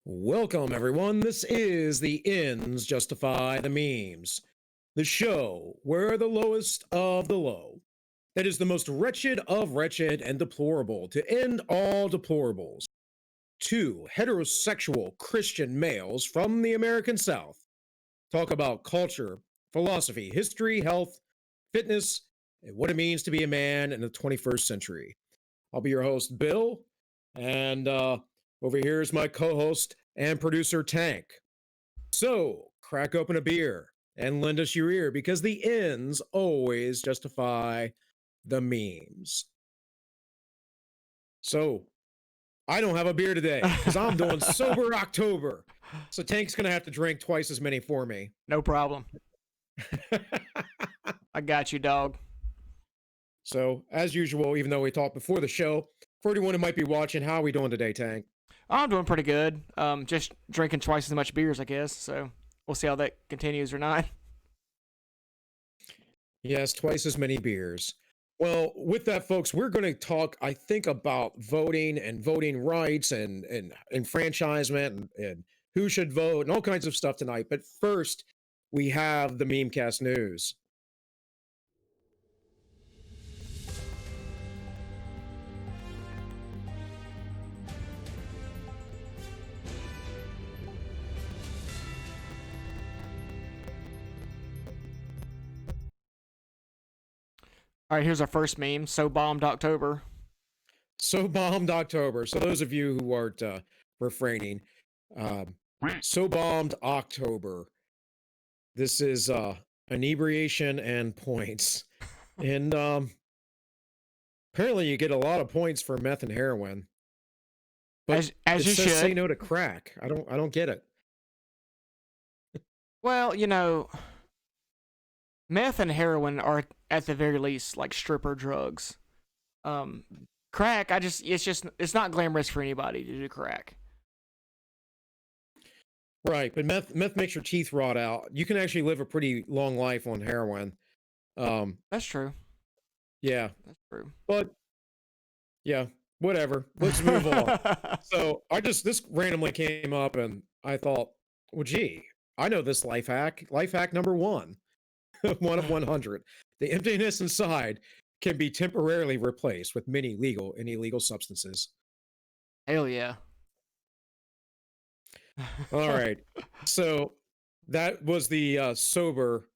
Welcome, everyone. This is the Ends Justify the Memes, the show where the lowest of the low, that is the most wretched of wretched and deplorable to end all deplorables, two heterosexual Christian males from the American South talk about culture, philosophy, history, health, fitness, and what it means to be a man in the 21st century. I'll be your host, Bill, and over here is my co-host and producer, Tank. So, crack open a beer and lend us your ear because the ends always justify the memes. So, I don't have a beer today because I'm doing sober October. So Tank's gonna have to drink twice as many for me. No problem. I got you, dog. So, as usual, even though we talked before the show, for anyone who might be watching, how are we doing today, Tank? I'm doing pretty good. Just drinking twice as much beers, I guess. So we'll see how that continues or not. Yes, twice as many beers. Well, with that, folks, we're going to talk, I think, about voting and voting rights and enfranchisement and who should vote and all kinds of stuff tonight. But first, we have the Memecast news. All right, here's our first meme. So bombed October. So bombed October. So those of you who aren't refraining, so bombed October. This is inebriation and points. And apparently you get a lot of points for meth and heroin. But as it you says should. say no to crack. I don't get it. Well, meth and heroin are at the very least like stripper drugs. Crack, it's not glamorous for anybody to do crack. Right, but meth makes your teeth rot out. You can actually live a pretty long life on heroin. That's true. Yeah. That's true. But yeah, whatever. Let's move on. So this randomly came up and I thought, well, gee, I know this life hack. Life hack number one, one of 100. The emptiness inside can be temporarily replaced with many legal and illegal substances. Hell yeah. All right. So that was the sober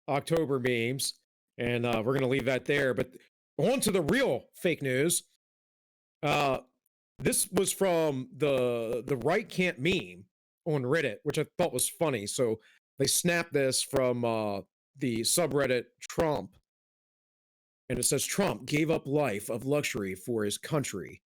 October memes. And we're going to leave that there. But on to the real fake news. This was from the Right Can't meme on Reddit, which I thought was funny. So they snapped this from the subreddit Trump. And it says Trump gave up life of luxury for his country.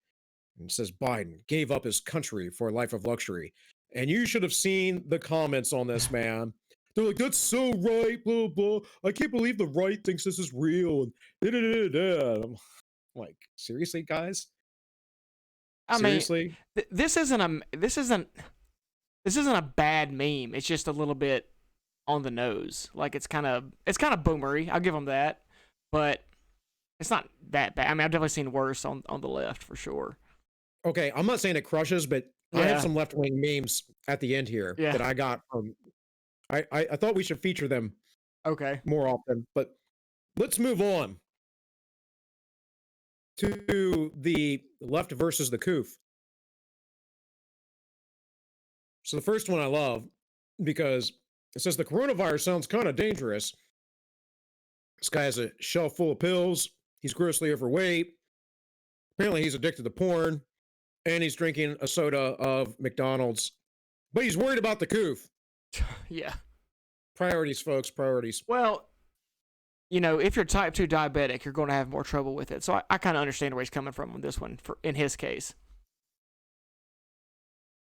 And it says Biden gave up his country for a life of luxury. And you should have seen the comments on this, man. They're like, that's so right, blah, blah. I can't believe the right thinks this is real. And da, da, da, da. I'm like, seriously, guys? Seriously? This isn't a bad meme. It's just a little bit on the nose. Like it's kind of boomery. I'll give them that. But it's not that bad. I mean, I've definitely seen worse on the left for sure. Okay, I'm not saying it crushes, but I have some left-wing memes at the end here that I got from. I thought we should feature them. Okay. More often, but let's move on to the left versus the coof. So the first one I love because it says the coronavirus sounds kind of dangerous. This guy has a shelf full of pills. He's grossly overweight. Apparently he's addicted to porn. And he's drinking a soda of McDonald's. But he's worried about the coof. Yeah. Priorities, folks. Priorities. Well, if you're type 2 diabetic, you're going to have more trouble with it. So I kind of understand where he's coming from on this one, in his case.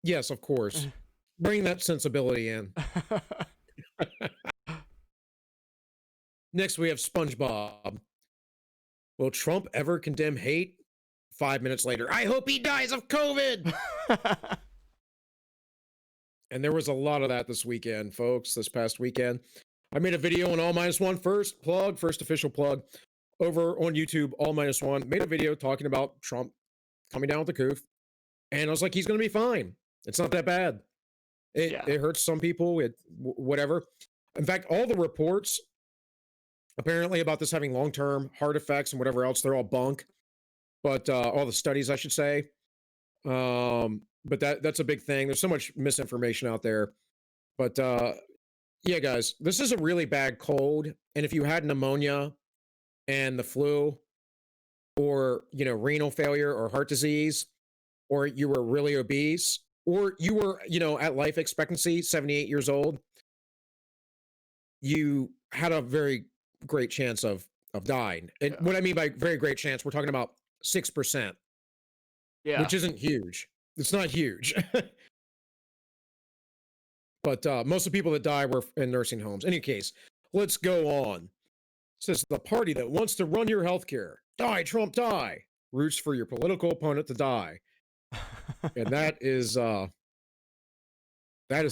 Yes, of course. Bring that sensibility in. Next, we have SpongeBob. Will Trump ever condemn hate? 5 minutes later, I hope he dies of COVID. And there was a lot of that this weekend, folks, this past weekend. I made a video on All-1 first official plug, over on YouTube, All-1. Made a video talking about Trump coming down with the coof. And I was like, he's going to be fine. It's not that bad. It hurts some people. Whatever. In fact, all the reports apparently about this having long-term heart effects and whatever else, they're all bunk. But all the studies, I should say. But that's a big thing. There's so much misinformation out there. But yeah, guys, this is a really bad cold. And if you had pneumonia and the flu, or renal failure or heart disease, or you were really obese, or you were at life expectancy 78 years old, you had a very great chance of dying. And what I mean by very great chance, we're talking about 6%, which isn't huge. It's not huge. But most of the people that die were in nursing homes. In any case, let's go on. It says the party that wants to run your healthcare, die, Trump, die, roots for your political opponent to die. And that is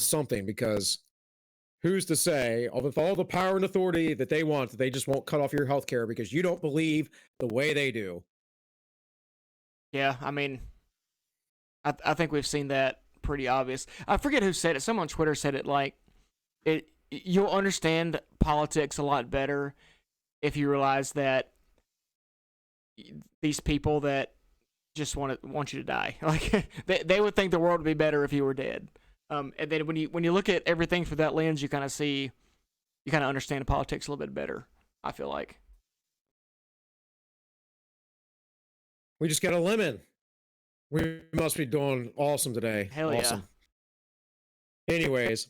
something, because who's to say, with all the power and authority that they want, that they just won't cut off your healthcare because you don't believe the way they do? Yeah, I mean, I think we've seen that pretty obvious. I forget who said it. Someone on Twitter said it, like, you'll understand politics a lot better if you realize that these people that just want you to die, like they would think the world would be better if you were dead. And then when you look at everything through that lens, you kind of understand politics a little bit better, I feel like. We just got a lemon. We must be doing awesome today. Hell awesome. Yeah. Anyways,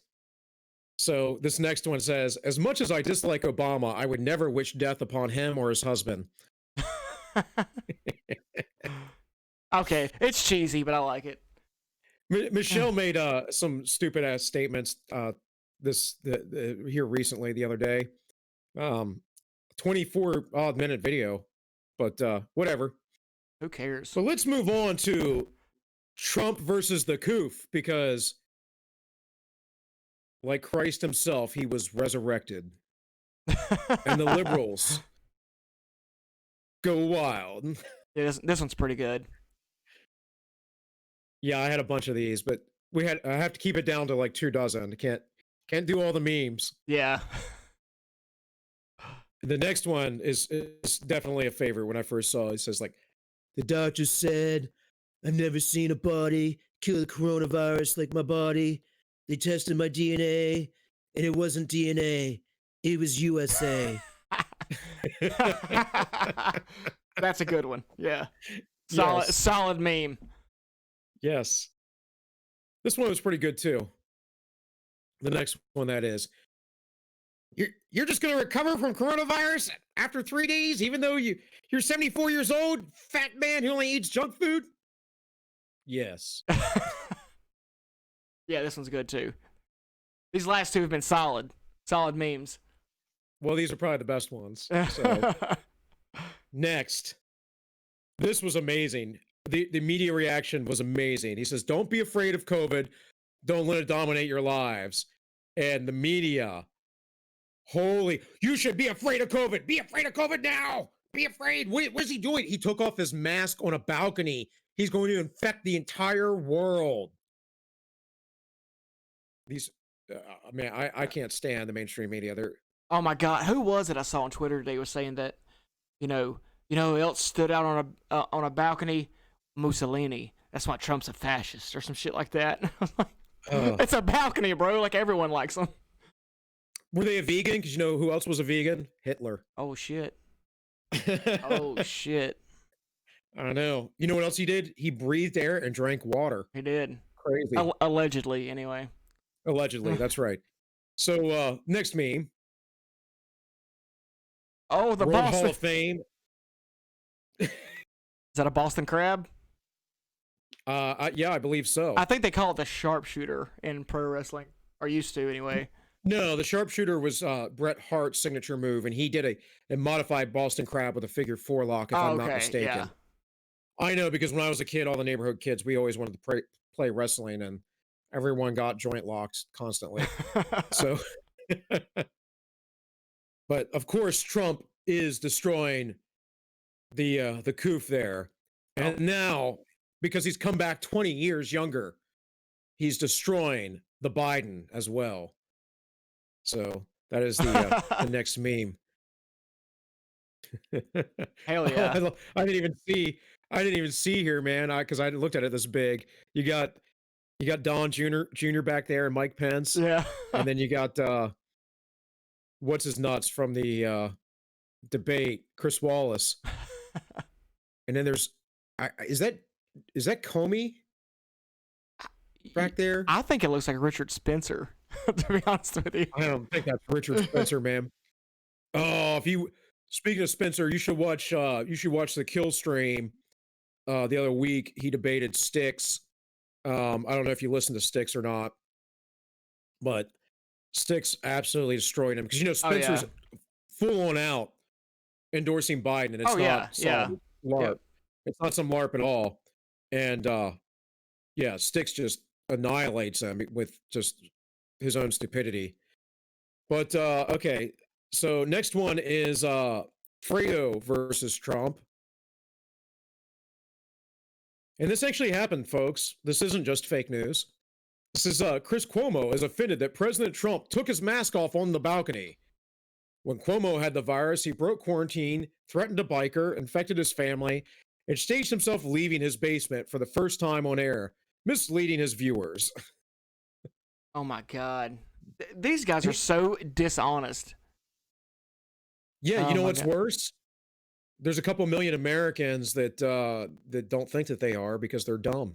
so this next one says, as much as I dislike Obama, I would never wish death upon him or his husband. Okay, it's cheesy, but I like it. Michelle made some stupid ass statements here recently, the other day. 24 odd minute video, but whatever. Who cares? So let's move on to Trump versus the Coof, because like Christ himself, he was resurrected. And the liberals go wild. Yeah, this one's pretty good. Yeah, I had a bunch of these, but I have to keep it down to like 24. Can't do all the memes. Yeah. The next one is definitely a favorite. When I first saw it, it says, like, the doctor said, I've never seen a body kill the coronavirus like my body. They tested my DNA, and it wasn't DNA. It was USA. That's a good one. Yeah. Yes. Solid meme. Yes. This one was pretty good too. The next one, that is, you're just going to recover from coronavirus after 3 days, even though you're 74 years old, fat man who only eats junk food? Yes. Yeah, this one's good too. These last two have been solid memes. Well, these are probably the best ones. So next, this was amazing. The media reaction was amazing. He says, don't be afraid of COVID. Don't let it dominate your lives. And the media, you should be afraid of COVID. Be afraid of COVID now. Be afraid. What is he doing? He took off his mask on a balcony. He's going to infect the entire world. These, man, I can't stand the mainstream media. Oh my God, who was it I saw on Twitter today was saying that, you know who else stood out on a balcony? Mussolini. That's why Trump's a fascist or some shit like that. It's a balcony, bro. Like, everyone likes them. Were they a vegan? Because you know who else was a vegan? Hitler. Oh shit. Oh shit. I know. You know what else he did? He breathed air and drank water. He did. Crazy. Allegedly, anyway. Allegedly, that's right. So next meme. Oh, the World Boston Hall of Fame. Is that a Boston Crab? Yeah, I believe so. I think they call it the sharpshooter in pro wrestling, or used to anyway. No, the sharpshooter was Bret Hart's signature move, and he did a modified Boston Crab with a figure 4 lock, if I'm not mistaken. Yeah. I know, because when I was a kid, all the neighborhood kids, we always wanted to play wrestling, and everyone got joint locks constantly. So, but of course, Trump is destroying the Coof there, and now, because he's come back 20 years younger, he's destroying the Biden as well. So that is the next meme. Hell yeah. I didn't even see. I didn't even see here, man. Because I looked at it this big. You got Don Jr. back there and Mike Pence, Yeah. and then you got what's his nuts from the debate, Chris Wallace, and then there's is that Comey back there? I think it looks like Richard Spencer, to be honest with you. I don't think that's Richard Spencer, man. Oh, speaking of Spencer, you should watch the Kill stream. The other week he debated Styx. I don't know if you listened to Styx or not, but Styx absolutely destroyed him because Spencer's full on out endorsing Biden, and it's not some LARP. Yep. It's not some LARP at all. And Styx just annihilates him with just his own stupidity. But okay, so next one is Fredo versus Trump. And this actually happened, folks. This isn't just fake news. This is Chris Cuomo is offended that President Trump took his mask off on the balcony. When Cuomo had the virus, he broke quarantine, threatened a biker, infected his family, and staged himself leaving his basement for the first time on air, misleading his viewers. Oh my God. These guys are so dishonest. Yeah, you know what's worse? There's a couple million Americans that don't think that they are because they're dumb.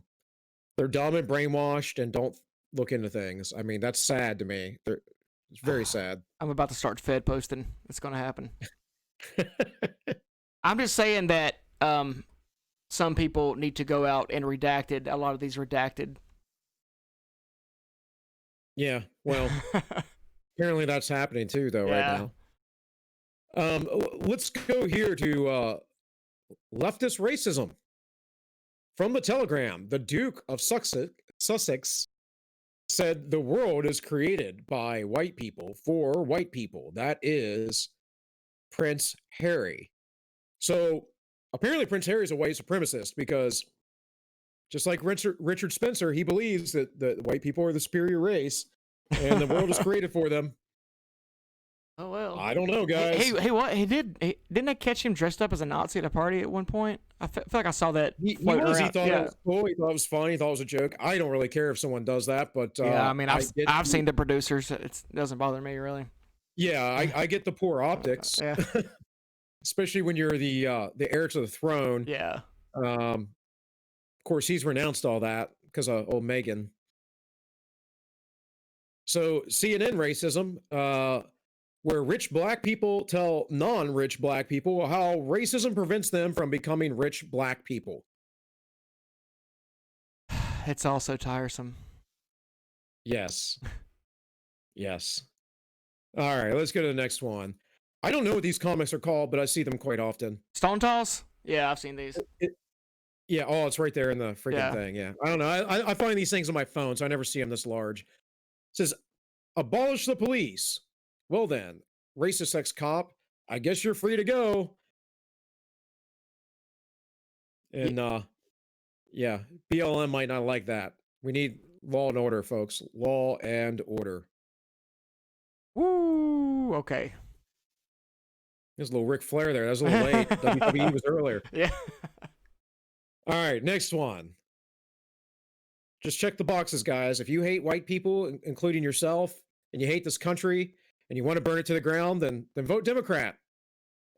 They're dumb and brainwashed and don't look into things. I mean, that's sad to me. It's very sad. I'm about to start Fed posting. It's going to happen. I'm just saying that some people need to go out and redacted. A lot of these redacted. Yeah, well, apparently that's happening too, though, right now. Let's go here to leftist racism. From the Telegram, the Duke of Sussex said the world is created by white people for white people. That is Prince Harry. So apparently Prince Harry is a white supremacist because just like Richard Spencer, he believes that white people are the superior race and the world is created for them. Oh well. I don't know, guys. Hey, what? Didn't I catch him dressed up as a Nazi at a party at one point? I feel like I saw that. He thought it was cool. He thought it was funny. He thought it was a joke. I don't really care if someone does that, but yeah, I mean, I've seen the producers. It doesn't bother me really. Yeah, I get the poor optics. Yeah. Especially when you're the heir to the throne. Yeah. Of course, he's renounced all that because of old Meghan. So CNN racism, where rich black people tell non-rich black people how racism prevents them from becoming rich black people. It's all so tiresome. Yes. Yes. All right, let's go to the next one. I don't know what these comics are called, but I see them quite often. Stone Toss? Yeah, I've seen these. Yeah, it's right there in the freaking thing. Yeah, I don't know. I find these things on my phone, so I never see them this large. It says, abolish the police. Well then, racist ex-cop, I guess you're free to go. And BLM might not like that. We need law and order, folks. Law and order. Woo! Okay. There's a little Ric Flair there. That was a little late. WWE was earlier. Yeah. All right, next one. Just check the boxes, guys. If you hate white people, including yourself, and you hate this country, and you want to burn it to the ground, then vote Democrat.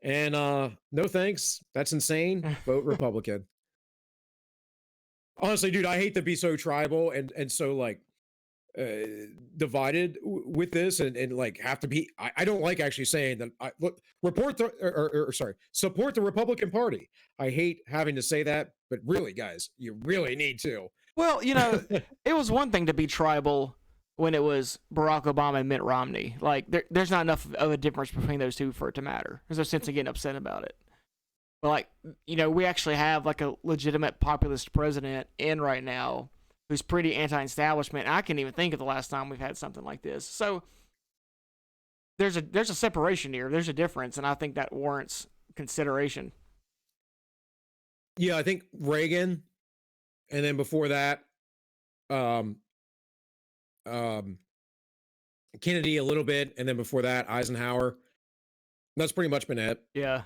And no thanks. That's insane. Vote Republican. Honestly, dude, I hate to be so tribal and so like divided with this and like have to be. I don't like actually saying that. Support the Republican Party. I hate having to say that, but really, guys, you really need to. Well, it was one thing to be tribal when it was Barack Obama and Mitt Romney. Like, there's not enough of a difference between those two for it to matter. There's no sense in getting upset about it. But, like, we actually have, like, a legitimate populist president in right now who's pretty anti-establishment. I can't even think of the last time we've had something like this. So, there's a separation here. There's a difference, and I think that warrants consideration. Yeah, I think Reagan, and then before that, um, Kennedy a little bit, and then before that, Eisenhower. That's pretty much been it. Yeah.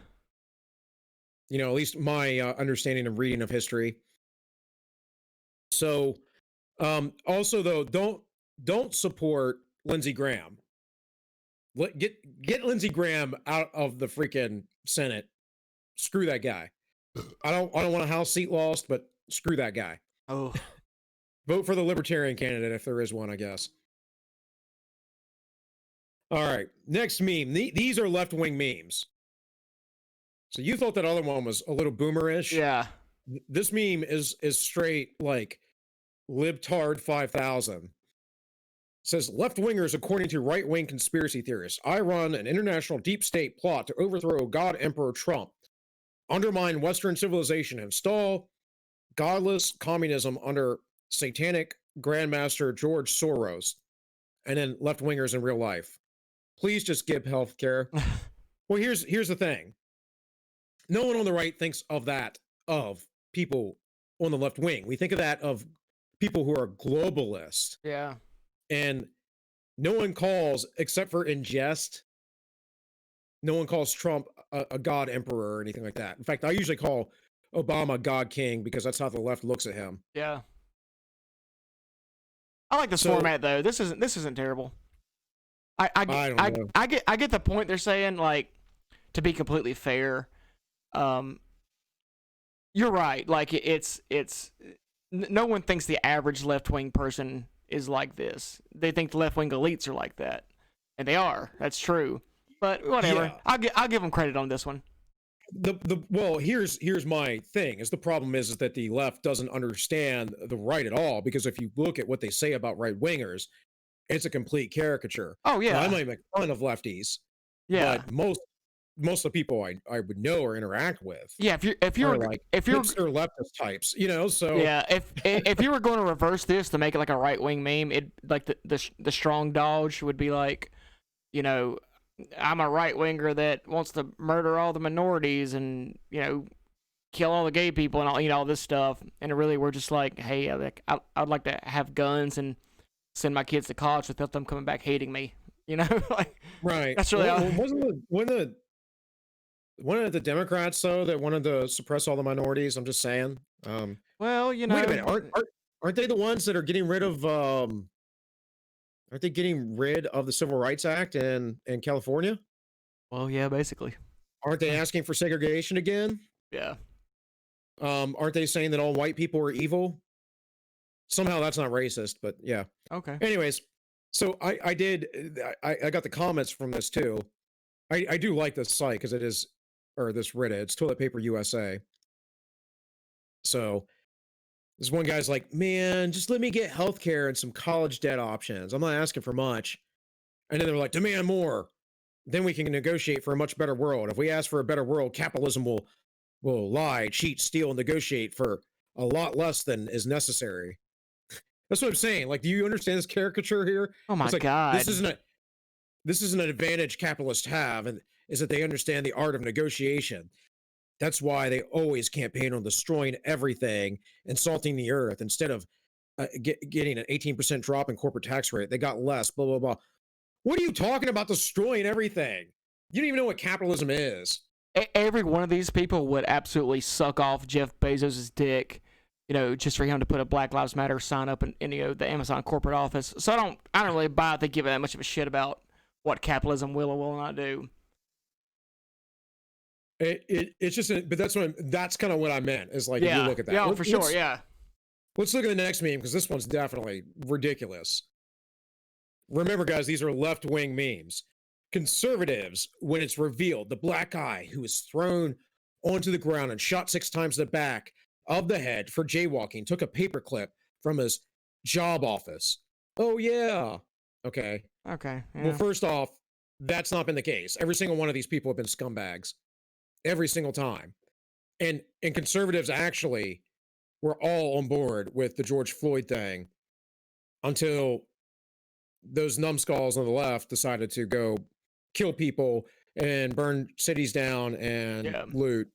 You know, at least my understanding of reading of history. So, also though, don't support Lindsey Graham. Get Lindsey Graham out of the freaking Senate. Screw that guy. I don't want a House seat lost, but screw that guy. Oh. Vote for the Libertarian candidate if there is one, I guess. All right, next meme. These are left-wing memes. So you thought that other one was a little boomerish. Yeah. This meme is straight like libtard 5000. Says left-wingers according to right-wing conspiracy theorists. I run an international deep state plot to overthrow God Emperor Trump, undermine Western civilization, install godless communism under satanic Grandmaster George Soros, and then left-wingers in real life. Please just give health care. Well, here's the thing. No one on the right thinks of that of people on the left wing. We think of that of people who are globalists. Yeah. And no one calls, except for in jest, no one calls Trump a god emperor or anything like that. In fact, I usually call Obama God King because that's how the left looks at him. Yeah. I like this format though. This isn't terrible. I get the point they're saying. Like, to be completely fair, you're right. Like, it's no one thinks the average left wing person is like this. They think the left wing elites are like that, and they are. That's true. But whatever. Yeah. I'll give them credit on this one. Well, here's my thing. Is the problem is that the left doesn't understand the right at all, because if you look at what they say about right wingers, it's a complete caricature. Oh yeah. Now, I might make fun of lefties. Yeah. But most of the people I would know or interact with. Yeah, if you're leftist types, you know, so yeah, if you were going to reverse this to make it like a right wing meme, it like the strong dodge would be like, you know, I'm a right winger that wants to murder all the minorities and, you know, kill all the gay people and all, you know, all this stuff. And really, we're just like, hey, I'd like to have guns and send my kids to college without them coming back hating me. You know, like, right. That's really wasn't one of the Democrats though that wanted to suppress all the minorities. I'm just saying. Well, you know, wait a minute, aren't they the ones that are getting rid of? Aren't they getting rid of the Civil Rights Act in California? Well, yeah, basically. Aren't they asking for segregation again? Yeah. Aren't they saying that all white people are evil? Somehow that's not racist, but yeah. Okay. Anyways, so I got the comments from this too. I do like this site because it is, or this Reddit, it's Toilet Paper USA. So this one guy's like, man, just let me get healthcare and some college debt options. I'm not asking for much. And then they're like, demand more. Then we can negotiate for a much better world. If we ask for a better world, capitalism will lie, cheat, steal, and negotiate for a lot less than is necessary. That's what I'm saying. Like, do you understand this caricature here? Oh my God. This isn't an advantage capitalists have, and is that they understand the art of negotiation. That's why they always campaign on destroying everything and salting the earth instead of getting an 18% drop in corporate tax rate. They got less, blah, blah, blah. What are you talking about destroying everything? You don't even know what capitalism is. Every one of these people would absolutely suck off Jeff Bezos' dick, you know, just for him to put a Black Lives Matter sign up in you know, the Amazon corporate office. So I don't really buy it. They give it that much of a shit about what capitalism will or will not do. It's just, but that's kind of what I meant. Is like, if you look at that, yeah, for sure, yeah. Let's look at the next meme because this one's definitely ridiculous. Remember, guys, these are left-wing memes. Conservatives, when it's revealed, the black guy who was thrown onto the ground and shot 6 times in the back of the head for jaywalking took a paperclip from his job office. Oh yeah. Okay. Yeah. Well, first off, that's not been the case. Every single one of these people have been scumbags. Every single time. And conservatives actually were all on board with the George Floyd thing until those numbskulls on the left decided to go kill people and burn cities down and loot.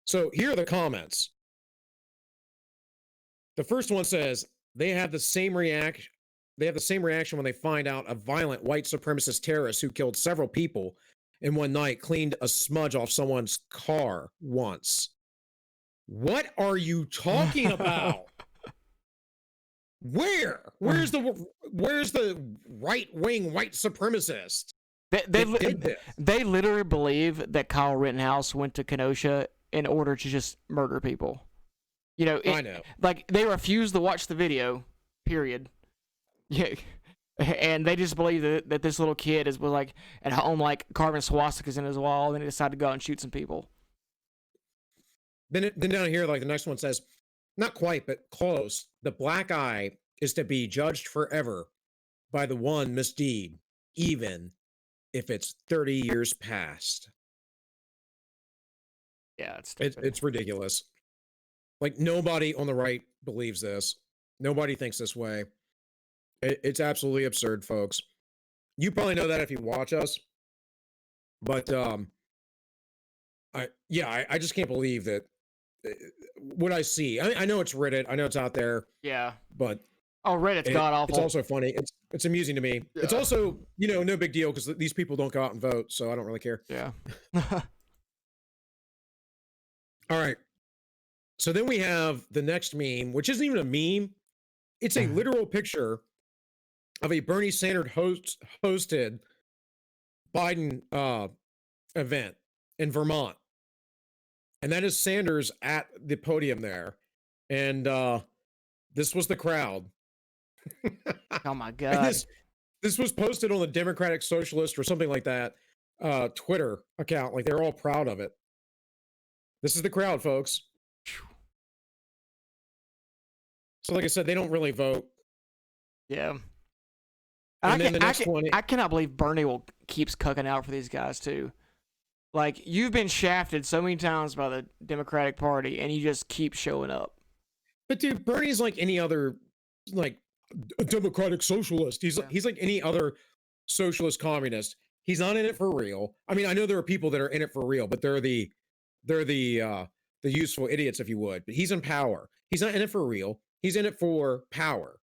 So here are the comments. The first one says, they have the same they have the same reaction when they find out a violent white supremacist terrorist who killed several people in one night cleaned a smudge off someone's car once. What are you talking about? Where's the right-wing white supremacist they literally believe that Kyle Rittenhouse went to Kenosha in order to just murder people. You know, I know. Like, they refuse to watch the video, period. Yeah. And they just believe that this little kid was like at home, like carving swastikas in his wall, and he decided to go out and shoot some people. Then down here, like the next one says, not quite, but close. The black eye is to be judged forever by the one misdeed, even if it's 30 years past. Yeah, it's ridiculous. Like, nobody on the right believes this. Nobody thinks this way. It's absolutely absurd, folks. You probably know that if you watch us, but I just can't believe that what I see. I know it's Reddit. I know it's out there. Yeah. But Reddit's god awful. It's also funny. It's amusing to me. Yeah. It's also, no big deal because these people don't go out and vote, so I don't really care. Yeah. All right. So then we have the next meme, which isn't even a meme. It's a literal picture of a Bernie Sanders hosted Biden event in Vermont. And that is Sanders at the podium there. And this was the crowd. Oh my God. This was posted on the Democratic Socialist or something like that Twitter account. Like, they're all proud of it. This is the crowd, folks. So like I said, they don't really vote. Yeah. And then the next one, I cannot believe Bernie keeps cucking out for these guys too. Like, you've been shafted so many times by the Democratic Party, and you just keep showing up. But dude, Bernie's like any other, like, a Democratic Socialist. He's like any other socialist communist. He's not in it for real. I mean, I know there are people that are in it for real, but they're the useful idiots, if you would. But he's in power. He's not in it for real. He's in it for power.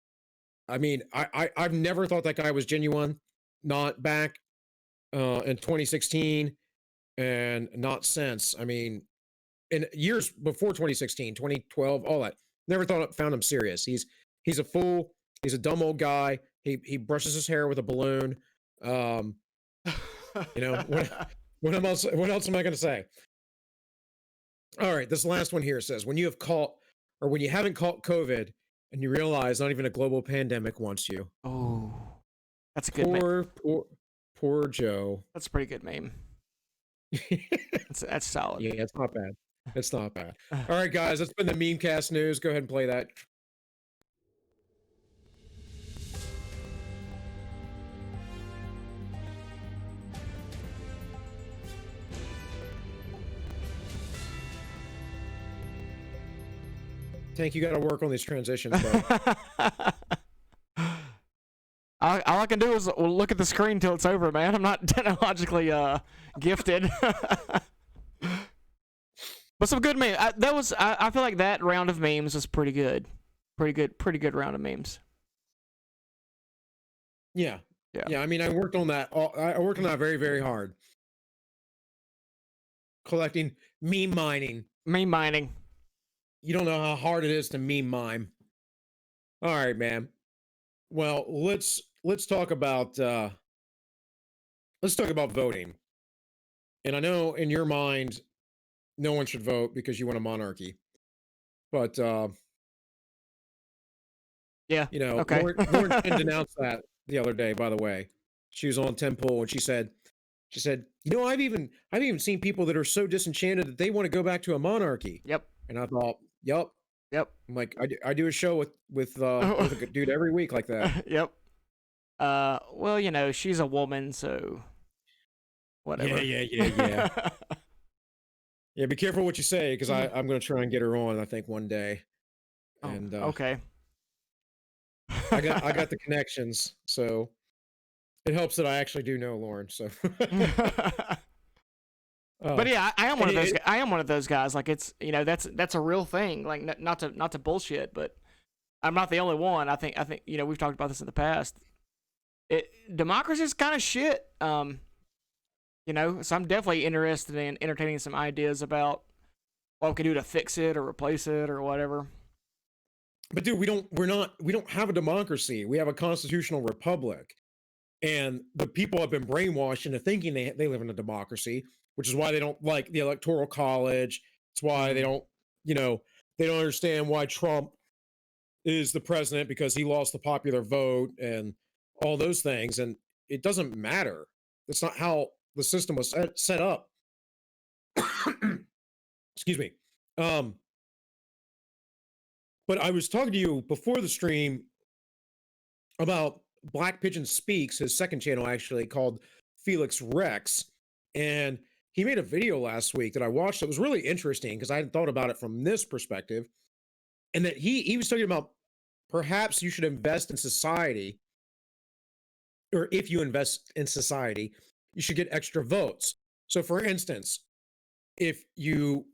I mean, I've never thought that guy was genuine. Not back in 2016, and not since. I mean, in years before 2016, 2012, all that. Never found him serious. He's a fool. He's a dumb old guy. He brushes his hair with a balloon. What else am I going to say? All right, this last one here says, when you haven't caught COVID and you realize not even a global pandemic wants you. Oh, that's a good meme. Poor Joe. That's a pretty good meme. That's solid. Yeah, it's not bad. It's not bad. All right, guys, that's been the Memecast News. Go ahead and play that. Tank, you got to work on these transitions, bro. All I can do is look at the screen till it's over, man. I'm not technologically gifted. But some good memes. I feel like that round of memes was pretty good. Pretty good round of memes. Yeah. I mean, I worked on that. I worked on that very, very hard. Collecting meme mining. You don't know how hard it is to meme mime. All right, man. Well, let's talk about voting. And I know in your mind, no one should vote because you want a monarchy. But yeah, okay. Lauren denounced that the other day. By the way, she was on Tim Pool and she said, I've even seen people that are so disenchanted that they want to go back to a monarchy. Yep. And I thought, Yep. I'm like, I do a show with a dude every week like that. Yep. Well, she's a woman, so whatever. Yeah. Yeah, be careful what you say, because I'm going to try and get her on, I think, one day. And okay. I got the connections, so it helps that I actually do know Lauren. So. But yeah, I am one of those. I am one of those guys. Like, it's that's a real thing. Like, not to bullshit, but I'm not the only one. I think we've talked about this in the past. Democracy is kind of shit. So I'm definitely interested in entertaining some ideas about what we can do to fix it or replace it or whatever. But dude, we don't have a democracy. We have a constitutional republic. And the people have been brainwashed into thinking they live in a democracy, which is why they don't like the electoral college. It's why they don't, they don't understand why Trump is the president, because he lost the popular vote and all those things. And it doesn't matter. That's not how the system was set up. Excuse me. But I was talking to you before the stream about Black Pigeon Speaks, his second channel actually, called Felix Rex. And he made a video last week that I watched that was really interesting because I hadn't thought about it from this perspective. And that he was talking about perhaps you should invest in society, or if you invest in society, you should get extra votes. So for instance, if you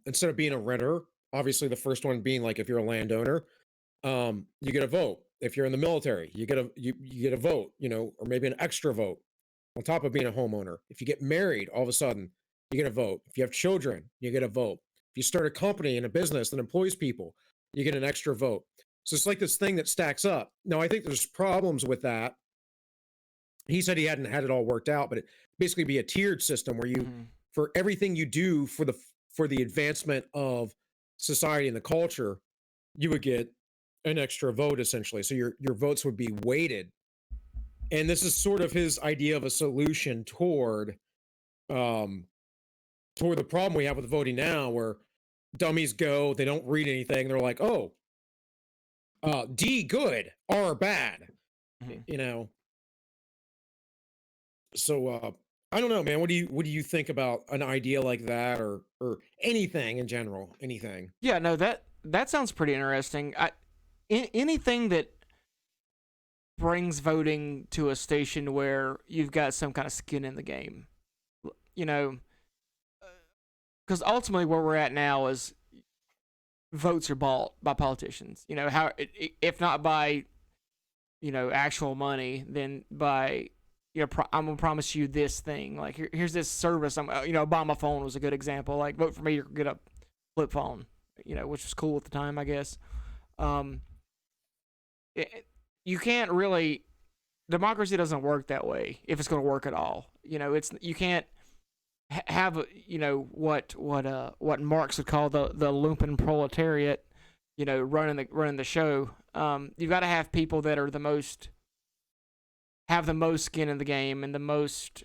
instead of being a renter, obviously the first one being like if you're a landowner, you get a vote. If you're in the military, you get a vote, or maybe an extra vote on top of being a homeowner. If you get married, all of a sudden you get a vote. If you have children, you get a vote. If you start a company and a business that employs people, you get an extra vote. So it's like this thing that stacks up. Now, I think there's problems with that. He said he hadn't had it all worked out, but it basically be a tiered system where you, for everything you do for the advancement of society and the culture, you would get an extra vote essentially. So your votes would be weighted. And this is sort of his idea of a solution toward the problem we have with voting now, where dummies go, they don't read anything, they're like, oh, D good, R bad, So I don't know, man. What do you think about an idea like that, or anything in general? Anything? Yeah, no, that sounds pretty interesting. Anything that brings voting to a station where you've got some kind of skin in the game, because ultimately where we're at now is votes are bought by politicians. How, if not by actual money, then by I'm gonna promise you this thing. Like here's this service. Obama phone was a good example. Like vote for me or get a flip phone. Which was cool at the time, I guess. You can't really, democracy doesn't work that way if it's going to work at all. You can't have what Marx would call the lumpen proletariat, running the show. You've got to have people that are have the most skin in the game and the most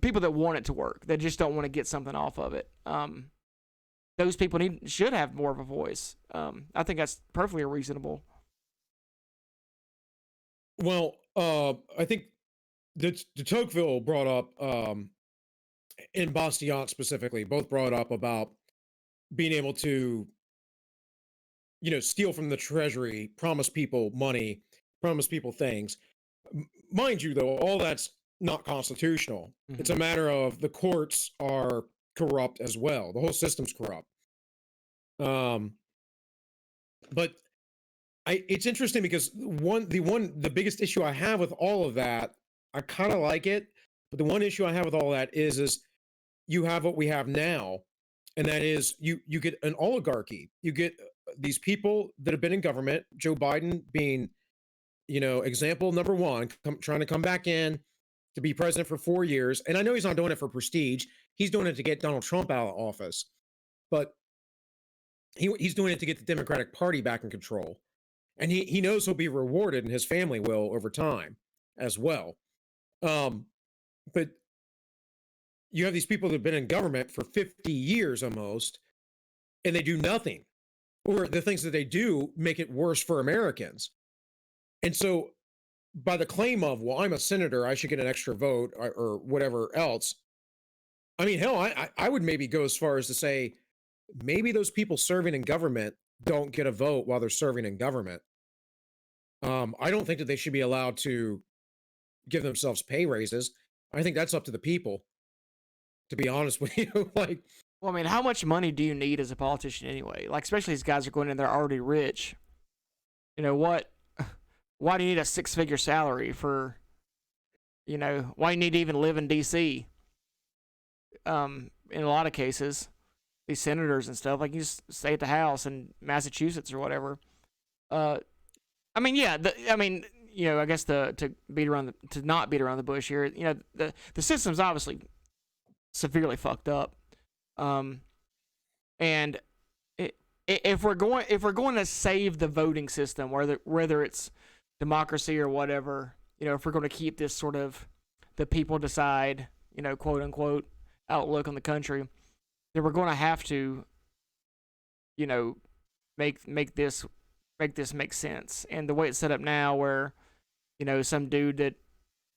people that want it to work, that just don't want to get something off of it. Those people should have more of a voice. I think that's perfectly reasonable. Well, I think the Tocqueville brought up, and Bastiat specifically, both brought up about being able to, steal from the treasury, promise people money, promise people things. Mind you, though, all that's not constitutional. Mm-hmm. It's a matter of the courts are corrupt as well. The whole system's corrupt. But it's interesting because the biggest issue I have with all of that, I kind of like it, but the one issue I have with all that is you have what we have now, and that is you get an oligarchy. You get these people that have been in government, Joe Biden being, example number one, trying to come back in to be president for 4 years. And I know he's not doing it for prestige. He's doing it to get Donald Trump out of office. But he's doing it to get the Democratic Party back in control. And he knows he'll be rewarded, and his family will over time as well. But you have these people that have been in government for 50 years almost, and they do nothing. Or the things that they do make it worse for Americans. And so by the claim of, well, I'm a senator, I should get an extra vote, or whatever else. I mean, hell, I would maybe go as far as to say, maybe those people serving in government don't get a vote while they're serving in government. I don't think that they should be allowed to give themselves pay raises. I think that's up to the people, to be honest with you. Like, Well, I mean, how much money do you need as a politician anyway? Like, especially these guys are going in there already rich. You know what? Why do you need a six-figure salary for? You know, why you need to even live in D.C. In a lot of cases, these senators and stuff, like you just stay at the house in Massachusetts or whatever. Uh, I mean, yeah. I mean, you know, I guess to not beat around the bush here. You know, the system's obviously severely fucked up. And if we're going to save the voting system, whether it's democracy or whatever, you know, if we're going to keep this sort of the people decide, you know, quote unquote outlook on the country, then we're going to have to, you know, make this make sense. And the way it's set up now, where you know some dude that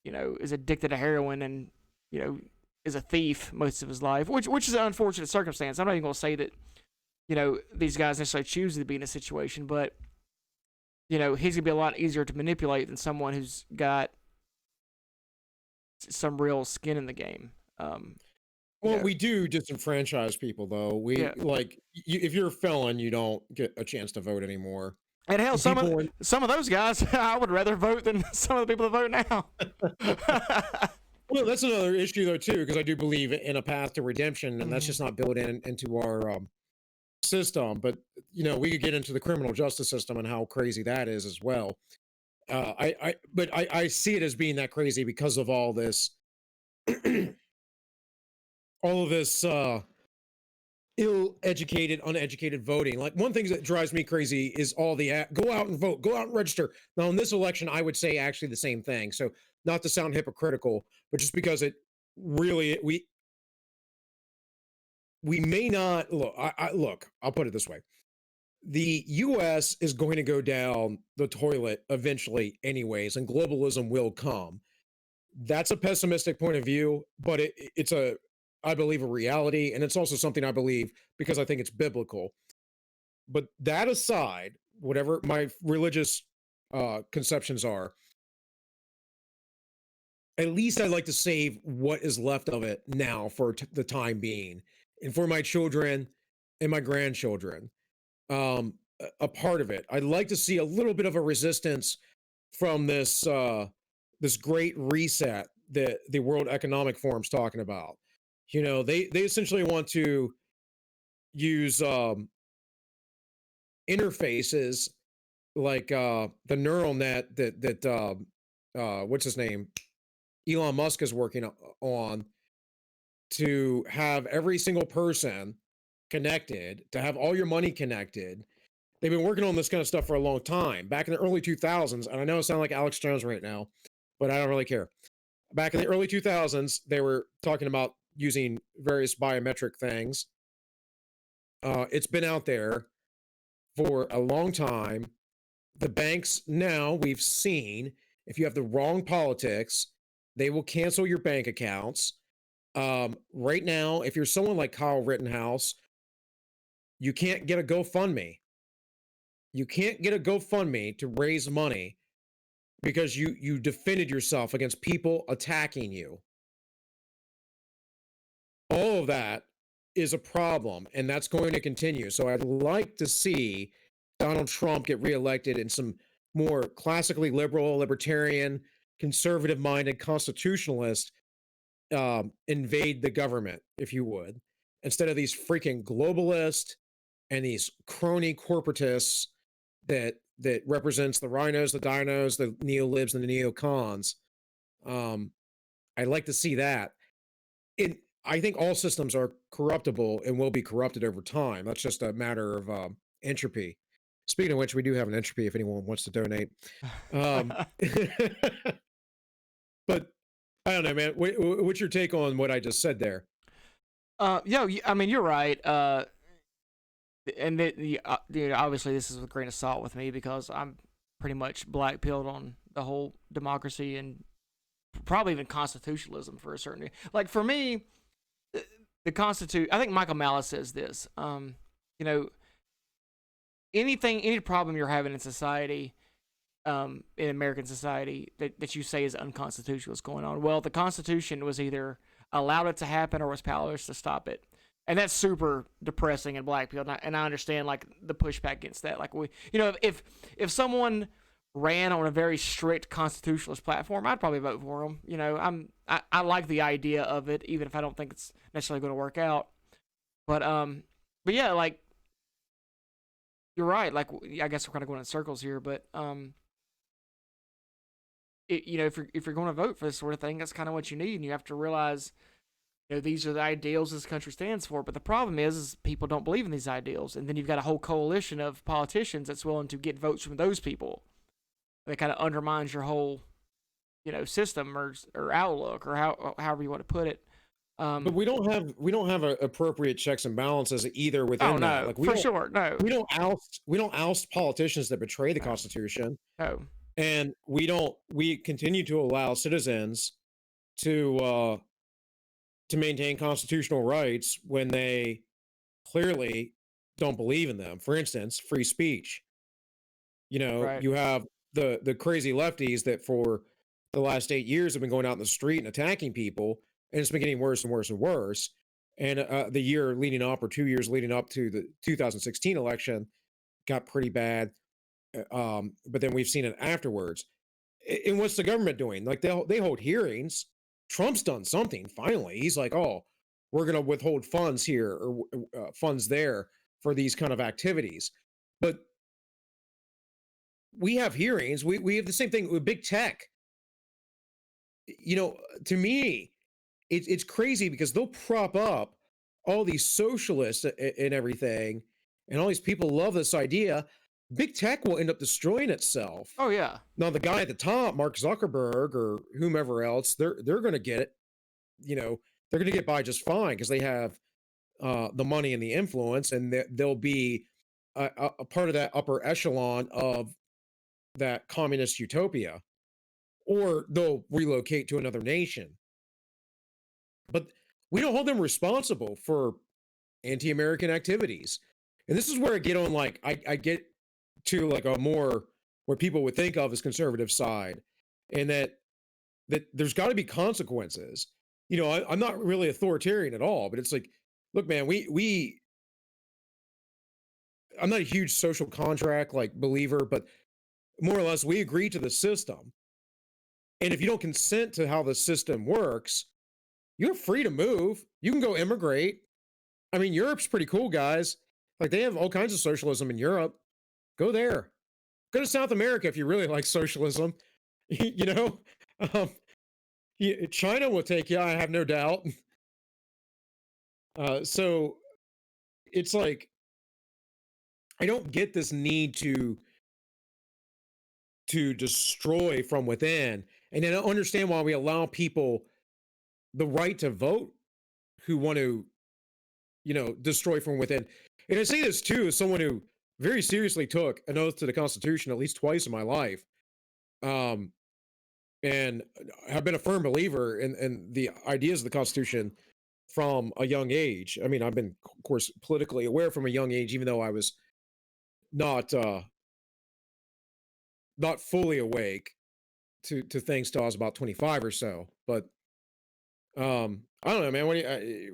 you know is addicted to heroin and you know is a thief most of his life, which is an unfortunate circumstance. I'm not even going to say that you know these guys necessarily choose to be in a situation, but you know he's gonna be a lot easier to manipulate than someone who's got some real skin in the game. Well, we do disenfranchise people, though. We like if you're a felon, you don't get a chance to vote anymore. And hell, some of those guys, I would rather vote than some of the people that vote now. Well, that's another issue though too, because I do believe in a path to redemption, and that's just not built into our system. But you know, we could get into the criminal justice system and how crazy that is as well. I see it as being that crazy because of all this, all of this ill-educated, uneducated voting. Like one thing that drives me crazy is all the go out and vote, go out and register. Now in this election, I would say actually the same thing. So not to sound hypocritical, but just because it really we may not look. Look. I'll put it this way: the U.S. is going to go down the toilet eventually, anyways, and globalism will come. That's a pessimistic point of view, but it's I believe a reality, and it's also something I believe because I think it's biblical. But that aside, whatever my religious conceptions are, at least I'd like to save what is left of it now for the time being, and for my children and my grandchildren. A part of it, I'd like to see a little bit of a resistance from this great reset that the World Economic Forum's talking about. You know, they essentially want to use interfaces like the neural net that what's his name, Elon Musk is working on, to have every single person connected, to have all your money connected. They've been working on this kind of stuff for a long time. Back in the early 2000s, and I know I sound like Alex Jones right now, but I don't really care. Back in the early 2000s, they were talking about using various biometric things. It's been out there for a long time. The banks now, we've seen, if you have the wrong politics, they will cancel your bank accounts. Right now, if you're someone like Kyle Rittenhouse, you can't get a GoFundMe. You can't get a GoFundMe to raise money because you defended yourself against people attacking you. All of that is a problem, and that's going to continue. So I'd like to see Donald Trump get reelected and some more classically liberal, libertarian, conservative-minded constitutionalists invade the government, if you would, instead of these freaking globalists and these crony corporatists that represents the rhinos, the dinos, the neo-libs, and the neocons. I'd like to see that. I think all systems are corruptible and will be corrupted over time. That's just a matter of entropy. Speaking of which, we do have an entropy if anyone wants to donate. But I don't know, man. What's your take on what I just said there? Yeah, I mean, you're right. And obviously this is a grain of salt with me because I'm pretty much black pilled on the whole democracy and probably even constitutionalism for a certain. Like for me, the Constitution. I think Michael Malice says this. You know, any problem you're having in society, in American society that you say is unconstitutional is going on. Well, the Constitution was either allowed it to happen or was powerless to stop it. and that's super depressing in black people. And I understand like the pushback against that. Like if someone ran on a very strict constitutionalist platform, I'd probably vote for them. I like the idea of it, even if I don't think it's necessarily going to work out. But yeah, like you're right. Like I guess we're kind of going in circles here, but if you're going to vote for this sort of thing, that's kind of what you need, and you have to realize, these are the ideals this country stands for. But the problem is people don't believe in these ideals, and then you've got a whole coalition of politicians that's willing to get votes from those people. That kind of undermines your whole, system or outlook or however you want to put it. But we don't have appropriate checks and balances either within that. Like we don't oust politicians that betray the Constitution. No. And we continue to allow citizens to maintain constitutional rights when they clearly don't believe in them. For instance, free speech. Right. You have the crazy lefties that for the last 8 years have been going out in the street and attacking people, and it's been getting worse and worse and worse. And the year leading up, or 2 years leading up to the 2016 election, got pretty bad. But then we've seen it afterwards. And what's the government doing? Like they hold hearings. Trump's done something finally. He's like, oh, we're going to withhold funds here or funds there for these kind of activities. But we have hearings. We have the same thing with big tech. To me, it's crazy because they'll prop up all these socialists and everything, and all these people love this idea. Big tech will end up destroying itself. Oh yeah. Now the guy at the top, Mark Zuckerberg or whomever else, they're going to get it. They're going to get by just fine because they have the money and the influence, and they'll be a part of that upper echelon of that communist utopia, or they'll relocate to another nation. But we don't hold them responsible for anti-American activities. And this is where I get on, like, I get to like a more what people would think of as conservative side, and that there's got to be consequences. I'm not really authoritarian at all, but it's like, look, man, I'm not a huge social contract like believer, but more or less we agree to the system. And if you don't consent to how the system works, you're free to move. You can go immigrate. I mean, Europe's pretty cool, guys. Like they have all kinds of socialism in Europe. Go there. Go to South America if you really like socialism. China will take you, I have no doubt. So it's like, I don't get this need to destroy from within. And I don't understand why we allow people the right to vote who want to, destroy from within. And I say this too as someone who very seriously took an oath to the Constitution at least twice in my life. And have been a firm believer in the ideas of the Constitution from a young age. I mean, I've been, of course, politically aware from a young age, even though I was not fully awake to things till I was about 25 or so. But I don't know, man. What do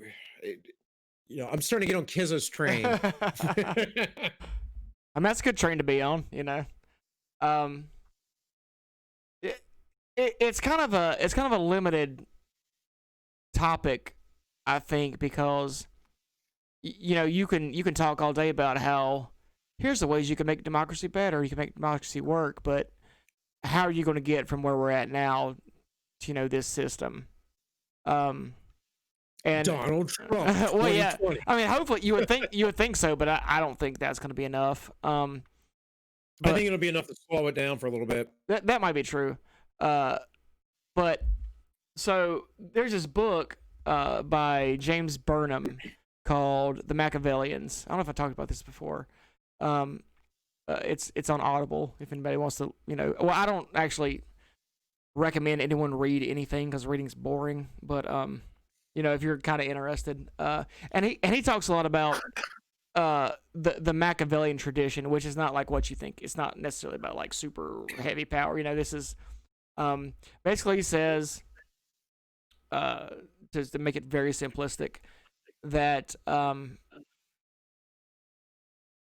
I'm starting to get on Kizza's train. I mean, that's a good train to be on, It's kind of a limited topic, I think, because you can talk all day about how here's the ways you can make democracy better, you can make democracy work, but how are you going to get from where we're at now to this system? And Donald Trump. Well, yeah. I mean, hopefully you would think so, but I don't think that's going to be enough. I think it'll be enough to slow it down for a little bit. That might be true. But so there's this book by James Burnham called The Machiavellians. I don't know if I talked about this before. It's on Audible if anybody wants to, well, I don't actually recommend anyone read anything because reading's boring, but if you're kind of interested, and he talks a lot about the Machiavellian tradition, which is not like what you think. It's not necessarily about like super heavy power. This is basically he says, to make it very simplistic, that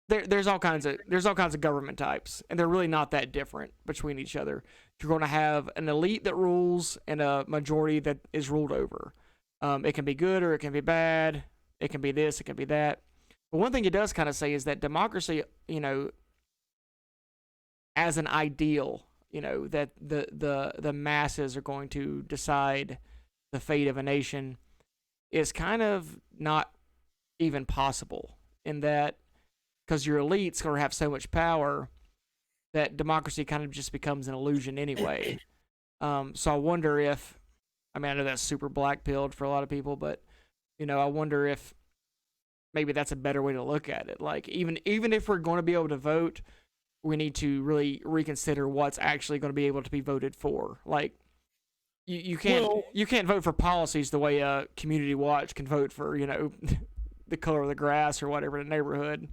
there's all kinds of government types, and they're really not that different between each other. You're going to have an elite that rules and a majority that is ruled over. It can be good or it can be bad. It can be this, it can be that. But one thing it does kind of say is that democracy, as an ideal, that the masses are going to decide the fate of a nation, is kind of not even possible, in that because your elites going to have so much power that democracy kind of just becomes an illusion anyway. So I wonder if, I know that's super black pilled for a lot of people, but I wonder if maybe that's a better way to look at it. Like even if we're going to be able to vote, we need to really reconsider what's actually going to be able to be voted for. Like you can't vote for policies the way a Community Watch can vote for the color of the grass or whatever in the neighborhood.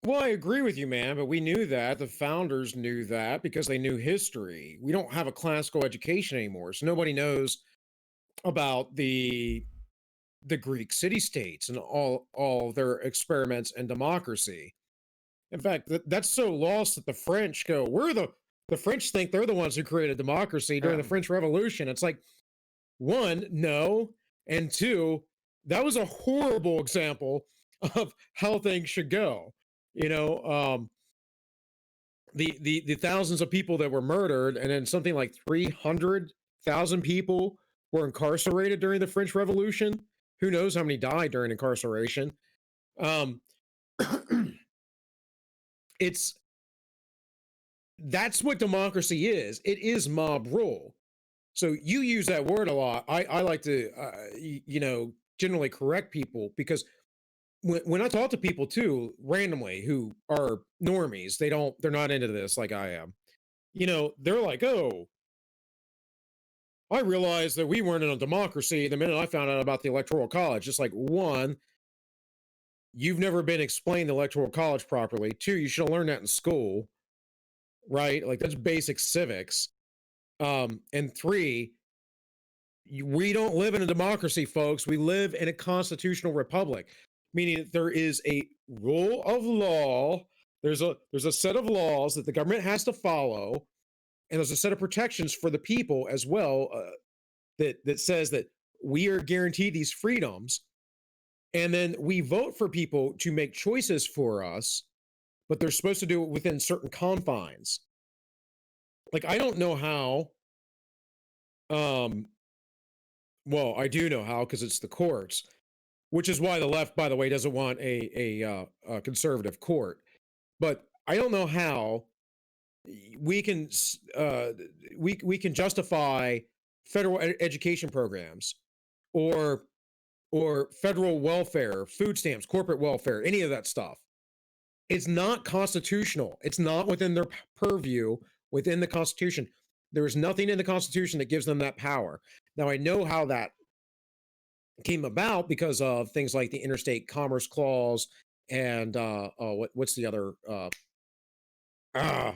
Well, I agree with you, man, but we knew that. The founders knew that because they knew history. We don't have a classical education anymore, so nobody knows about the Greek city-states and all their experiments in democracy. In fact, that's so lost that the French go, the French think they're the ones who created democracy during the French Revolution. It's like, one, no, and two, that was a horrible example of how things should go. The thousands of people that were murdered, and then something like 300,000 people were incarcerated during the French Revolution. Who knows how many died during incarceration? That's what democracy is. It is mob rule. So you use that word a lot. I like to, generally correct people, because when I talk to people too, randomly, who are normies, they're not into this like I am. They're like, oh, I realized that we weren't in a democracy the minute I found out about the Electoral College. It's like, one, you've never been explained the Electoral College properly. Two, you should have learned that in school, right? Like, that's basic civics. And three, we don't live in a democracy, folks. We live in a constitutional republic, meaning that there is a rule of law. There's a set of laws that the government has to follow, and there's a set of protections for the people as well, that says that we are guaranteed these freedoms, and then we vote for people to make choices for us, but they're supposed to do it within certain confines. Like, I don't know how. Well, I do know how, because it's the courts, which is why the left, by the way, doesn't want a conservative court. But I don't know how we can justify federal education programs or federal welfare, food stamps, corporate welfare, any of that stuff. It's not constitutional. It's not within their purview within the Constitution. There is nothing in the Constitution that gives them that power. Now, I know how that came about because of things like the Interstate Commerce Clause and what's the other? I'm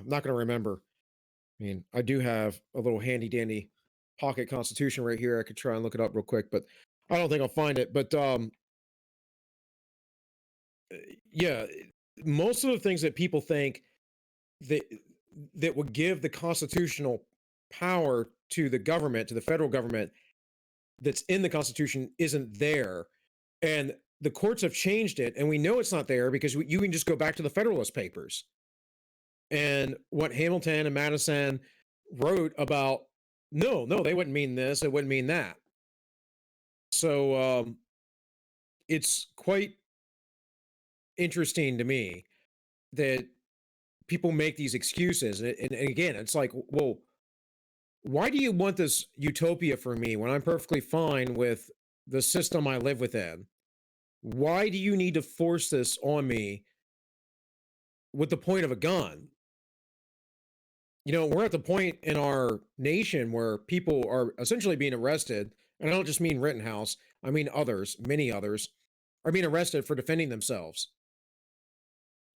not going to remember. I mean, I do have a little handy dandy pocket Constitution right here. I could try and look it up real quick, but I don't think I'll find it. But yeah, most of the things that people think that would give the constitutional power to the government, to the federal government, that's in the Constitution isn't there. And the courts have changed it, and we know it's not there because you can just go back to the Federalist Papers and what Hamilton and Madison wrote about. No, they wouldn't mean this, it wouldn't mean that. So it's quite interesting to me that people make these excuses. And again, it's like, well, why do you want this utopia for me when I'm perfectly fine with the system I live within? Why do you need to force this on me with the point of a gun? We're at the point in our nation where people are essentially being arrested. And I don't just mean Rittenhouse. I mean others, many others, are being arrested for defending themselves.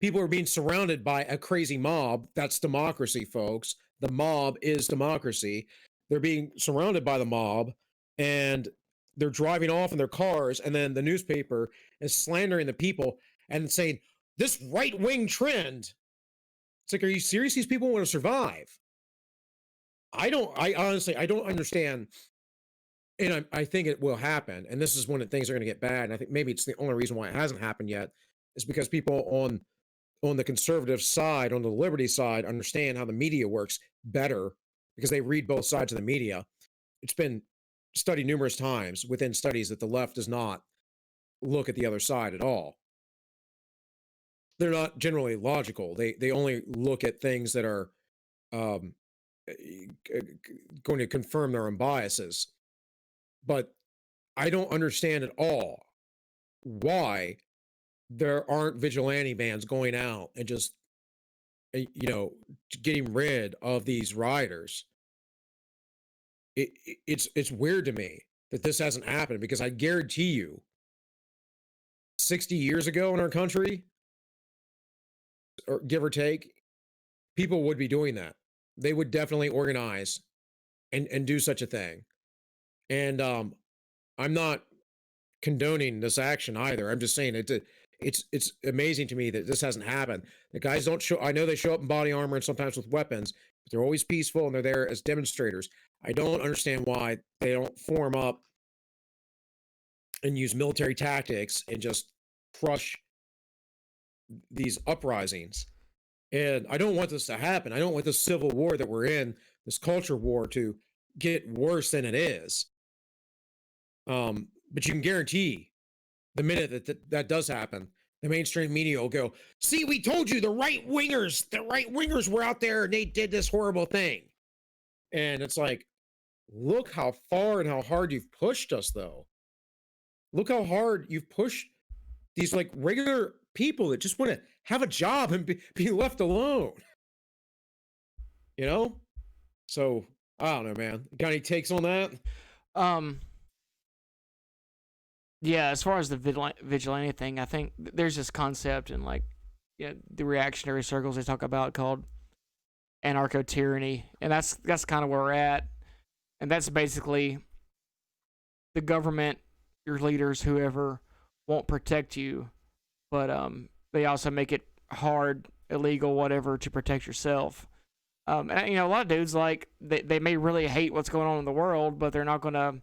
People are being surrounded by a crazy mob. That's democracy, folks. The mob is democracy. They're being surrounded by the mob, and they're driving off in their cars, and then the newspaper is slandering the people and saying this right-wing trend. It's like, are you serious? These people want to survive. I honestly, I don't understand. And I think it will happen. And this is when things are going to get bad. And I think maybe it's the only reason why it hasn't happened yet is because people on the conservative side, on the liberty side, understand how the media works better because they read both sides of the media. It's been studied numerous times within studies that the left does not look at the other side at all. They're not generally logical. They only look at things that are um, going to confirm their own biases. But I don't understand at all why there aren't vigilante bands going out and just, getting rid of these rioters. It's weird to me that this hasn't happened because I guarantee you 60 years ago in our country, or give or take, people would be doing that. They would definitely organize and do such a thing. And I'm not condoning this action either. I'm just saying it's amazing to me that this hasn't happened. The guys don't show. I know they show up in body armor and sometimes with weapons, but they're always peaceful and they're there as demonstrators. I don't understand why they don't form up and use military tactics and just crush these uprisings. And I don't want this to happen. I don't want this civil war that we're in, this culture war, to get worse than it is. But you can guarantee the minute that does happen, the mainstream media will go, see, we told you the right wingers were out there and they did this horrible thing. And it's like, look how far and how hard you've pushed us, though. Look how hard you've pushed these like regular people that just want to have a job and be left alone. So I don't know, man. Got any takes on that? Yeah, as far as the vigilante thing, I think there's this concept in the reactionary circles they talk about called anarcho-tyranny, and that's kind of where we're at. And that's basically the government, your leaders, whoever, won't protect you, but they also make it hard, illegal, whatever, to protect yourself. And a lot of dudes, like, they may really hate what's going on in the world, but they're not going to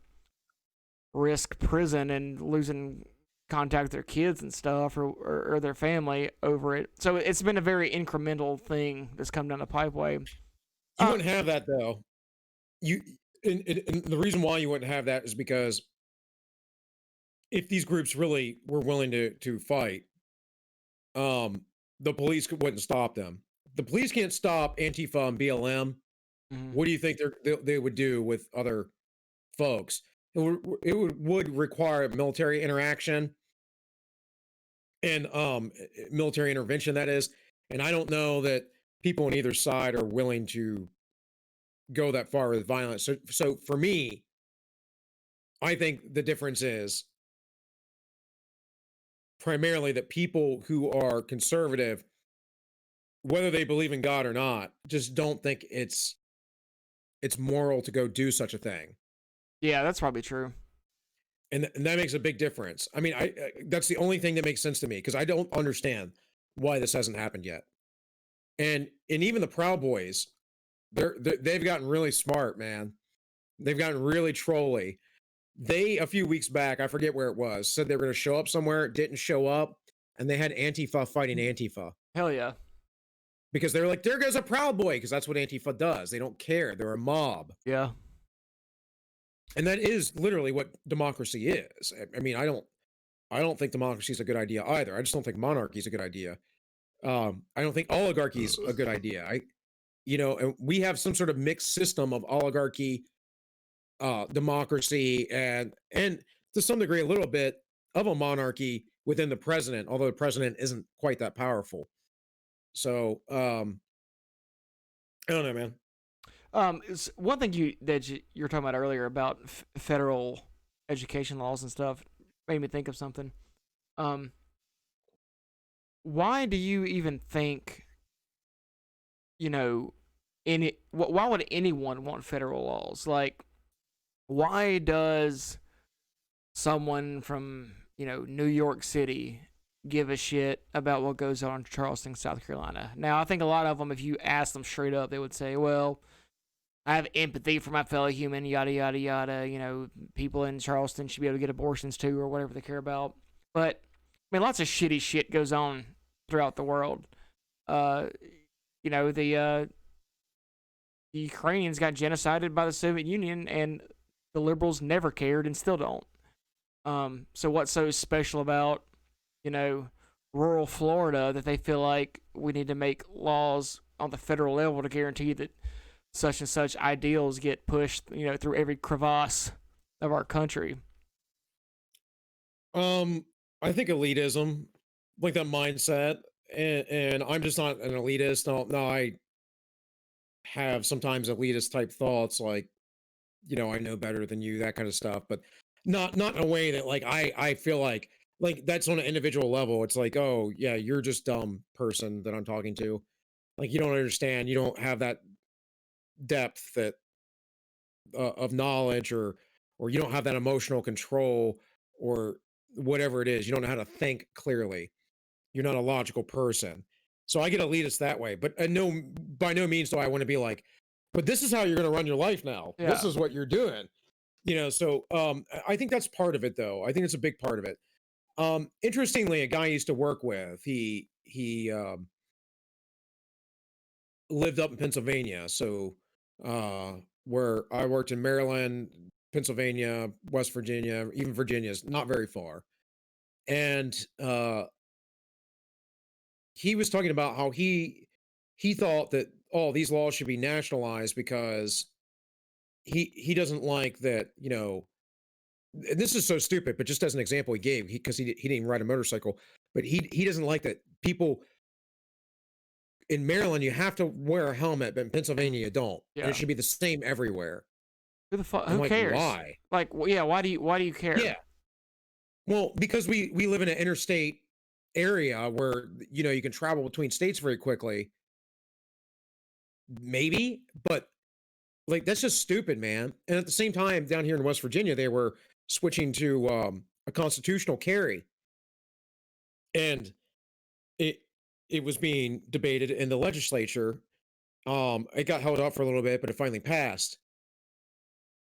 risk prison and losing contact with their kids and stuff or their family over it. So it's been a very incremental thing that's come down the pipeway. You wouldn't have that, though. And the reason why you wouldn't have that is because if these groups really were willing to fight, the police wouldn't stop them. The police can't stop Antifa and BLM. Mm-hmm. What do you think they would do with other folks? It would require military interaction and military intervention, that is. And I don't know that people on either side are willing to go that far with violence. So for me, I think the difference is primarily that people who are conservative, whether they believe in God or not, just don't think it's moral to go do such a thing. Yeah, that's probably true. And that makes a big difference. I mean, that's the only thing that makes sense to me, because I don't understand why this hasn't happened yet. And even the Proud Boys, they've gotten really smart, man. They've gotten really trolly. They, a few weeks back, I forget where it was, said they were going to show up somewhere, didn't show up, and they had Antifa fighting Antifa. Hell yeah. Because they're like, there goes a Proud Boy, because that's what Antifa does. They don't care. They're a mob. Yeah. And that is literally what democracy is. I mean, I don't think democracy is a good idea either. I just don't think monarchy is a good idea. I don't think oligarchy is a good idea. And we have some sort of mixed system of oligarchy, democracy, and to some degree a little bit of a monarchy within the president, although the president isn't quite that powerful. So I don't know, man. It's one thing you were talking about earlier about federal education laws and stuff made me think of something. Why do you even think, why would anyone want federal laws? Like, why does someone from, New York City give a shit about what goes on in Charleston, South Carolina. Now, I think a lot of them, if you ask them straight up, they would say, well, I have empathy for my fellow human, yada, yada, yada. People in Charleston should be able to get abortions too, or whatever they care about. But, I mean, lots of shitty shit goes on throughout the world. Uh, the Ukrainians got genocided by the Soviet Union, and the liberals never cared and still don't. So what's so special about, rural Florida that they feel like we need to make laws on the federal level to guarantee that such and such ideals get pushed, through every crevasse of our country? I think elitism, like that mindset, and I'm just not an elitist. No, I have sometimes elitist type thoughts, like, I know better than you, that kind of stuff, but not in a way that like I feel like that's on an individual level. It's like, oh yeah, you're just dumb person that I'm talking to. Like you don't understand, you don't have that depth that of knowledge, or you don't have that emotional control, or whatever it is. You don't know how to think clearly. You're not a logical person. So I get elitist that way. But no, by no means do I want to be like, but this is how you're going to run your life now. This Yeah. is what you're doing. So I think that's part of it, though. I think it's a big part of it. Interestingly, a guy I used to work with, he lived up in Pennsylvania. So where I worked in Maryland, Pennsylvania, West Virginia, even Virginia is not very far. And he was talking about how he thought that all these laws should be nationalized because he doesn't like that, and this is so stupid, but just as an example he gave, because he didn't even ride a motorcycle, but he doesn't like that people in Maryland you have to wear a helmet, but in Pennsylvania you don't, and Yeah. it should be the same everywhere. Who the fuck? I'm Who like, cares? why? Like, yeah. Why do you care? Yeah. Well, because we live in an interstate area where you can travel between states very quickly, maybe, but like that's just stupid, man. And at the same time, down here in West Virginia, they were switching to a constitutional carry, and it it was being debated in the legislature. It got held up for a little bit, but it finally passed.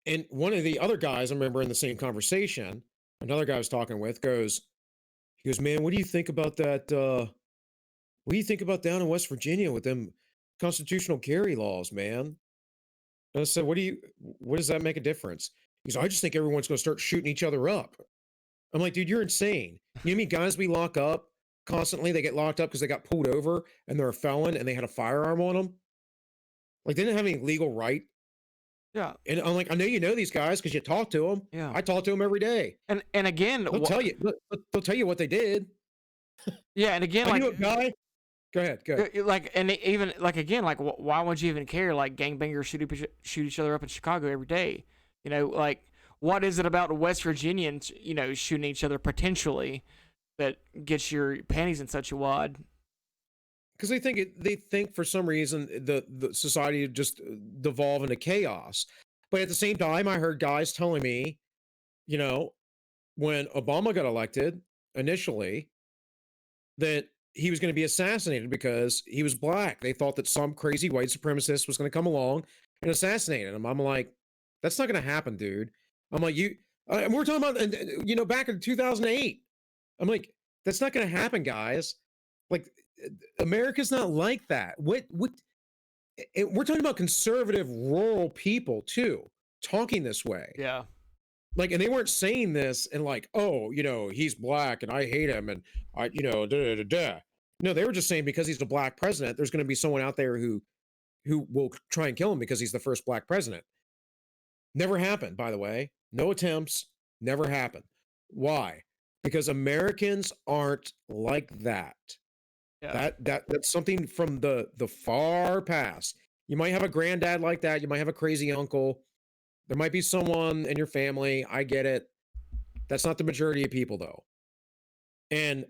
And one of the other guys, I remember in the same conversation, another guy I was talking with he goes, man, what do you think about that? What do you think about down in West Virginia with them constitutional carry laws, man? And I said, what does that make a difference? He goes, I just think everyone's going to start shooting each other up. I'm like, dude, you're insane. You know how many guys we lock up constantly? They get locked up because they got pulled over and they're a felon and they had a firearm on them. Like, they didn't have any legal right. Yeah. And I'm like, I know you know these guys because you talk to them. Yeah. I talk to them every day. And again, They'll tell you. They'll tell you what they did. Yeah, and again, I like knew a guy. Go ahead. like, and even like again, like why would you even care? Like gangbangers shoot each other up in Chicago every day. Like what is it about West Virginians, shooting each other potentially that gets your panties in such a wad? Because they think for some reason the society just devolve into chaos. But at the same time, I heard guys telling me, when Obama got elected initially, that he was going to be assassinated because he was black. They thought that some crazy white supremacist was going to come along and assassinate him. I'm like, that's not going to happen, dude. I'm like, and we're talking about, back in 2008. I'm like, that's not going to happen, guys. Like, America's not like that. We're talking about conservative rural people too, talking this way. Yeah. Like, and they weren't saying this and like, oh, he's black and I hate him and I, da da da da. No, they were just saying because he's the black president, there's going to be someone out there who will try and kill him because he's the first black president. Never happened, by the way. No attempts, never happened. Why? Because Americans aren't like that. Yeah. That's something from the far past. You might have a granddad like that. You might have a crazy uncle. There might be someone in your family. I get it. That's not the majority of people, though. And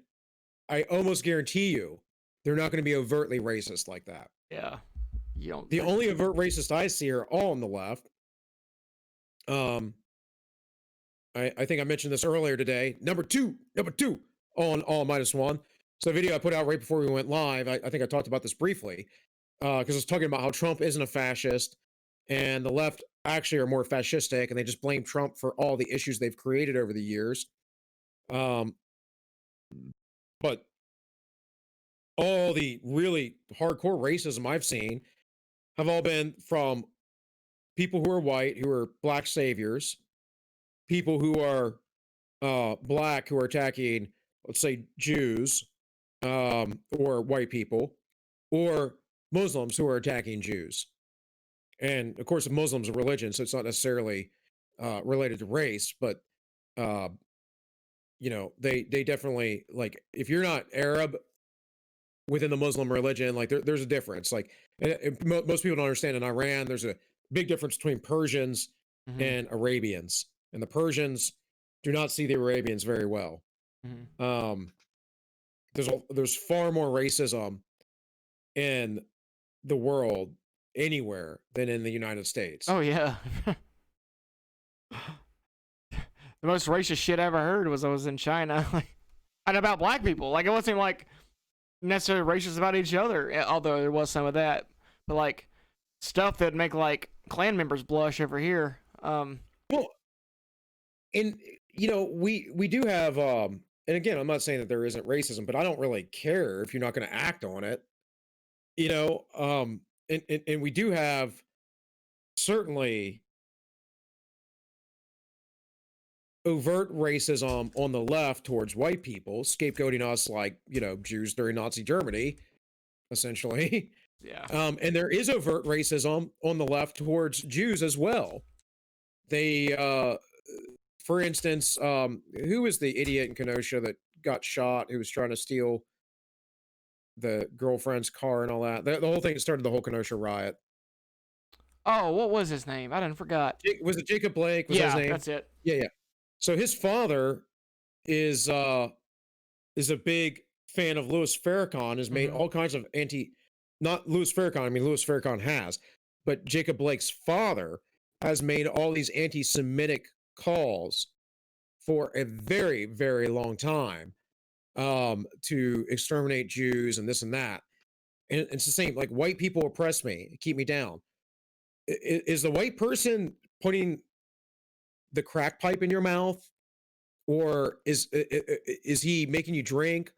I almost guarantee you, they're not going to be overtly racist like that. Yeah. The only overt racist I see are all on the left. I think I mentioned this earlier today. Number two on all minus one. So the video I put out right before we went live, I think I talked about this briefly because I was talking about how Trump isn't a fascist and the left actually are more fascistic and they just blame Trump for all the issues they've created over the years. Um, but all the really hardcore racism I've seen have all been from people who are white, who are black saviors, people who are black, who are attacking, let's say, Jews, or white people, or Muslims who are attacking Jews. And of course, Muslims are religion, so it's not necessarily related to race, but uh, they definitely like if you're not Arab within the Muslim religion, like there's a difference. Like most people don't understand in Iran, there's a big difference between Persians Mm-hmm. and Arabians, and the Persians do not see the Arabians very well. Mm-hmm. Um, there's far more racism in the world anywhere than in the United States. Oh yeah. The most racist shit I ever heard was I was in China, and about black people. Like it wasn't like necessarily racist about each other, although there was some of that. But like stuff that make like Klan members blush over here. Well, and we do have and again, I'm not saying that there isn't racism, but I don't really care if you're not going to act on it. And we do have certainly overt racism on the left towards white people, scapegoating us like, Jews during Nazi Germany, essentially. Yeah. And there is overt racism on the left towards Jews as well. They, for instance, who was the idiot in Kenosha that got shot who was trying to steal the girlfriend's car and all that? The whole thing started the whole Kenosha riot. Oh, what was his name? I didn't forgot. Was it Jacob Blake? Was that his name? That's it. Yeah. So his father is a big fan of Louis Farrakhan, has made all kinds of not Louis Farrakhan, I mean Louis Farrakhan has, but Jacob Blake's father has made all these anti-Semitic calls for a very, very long time to exterminate Jews and this and that. And it's the same, like white people oppress me, keep me down. Is the white person putting the crack pipe in your mouth? Or is he making you drink?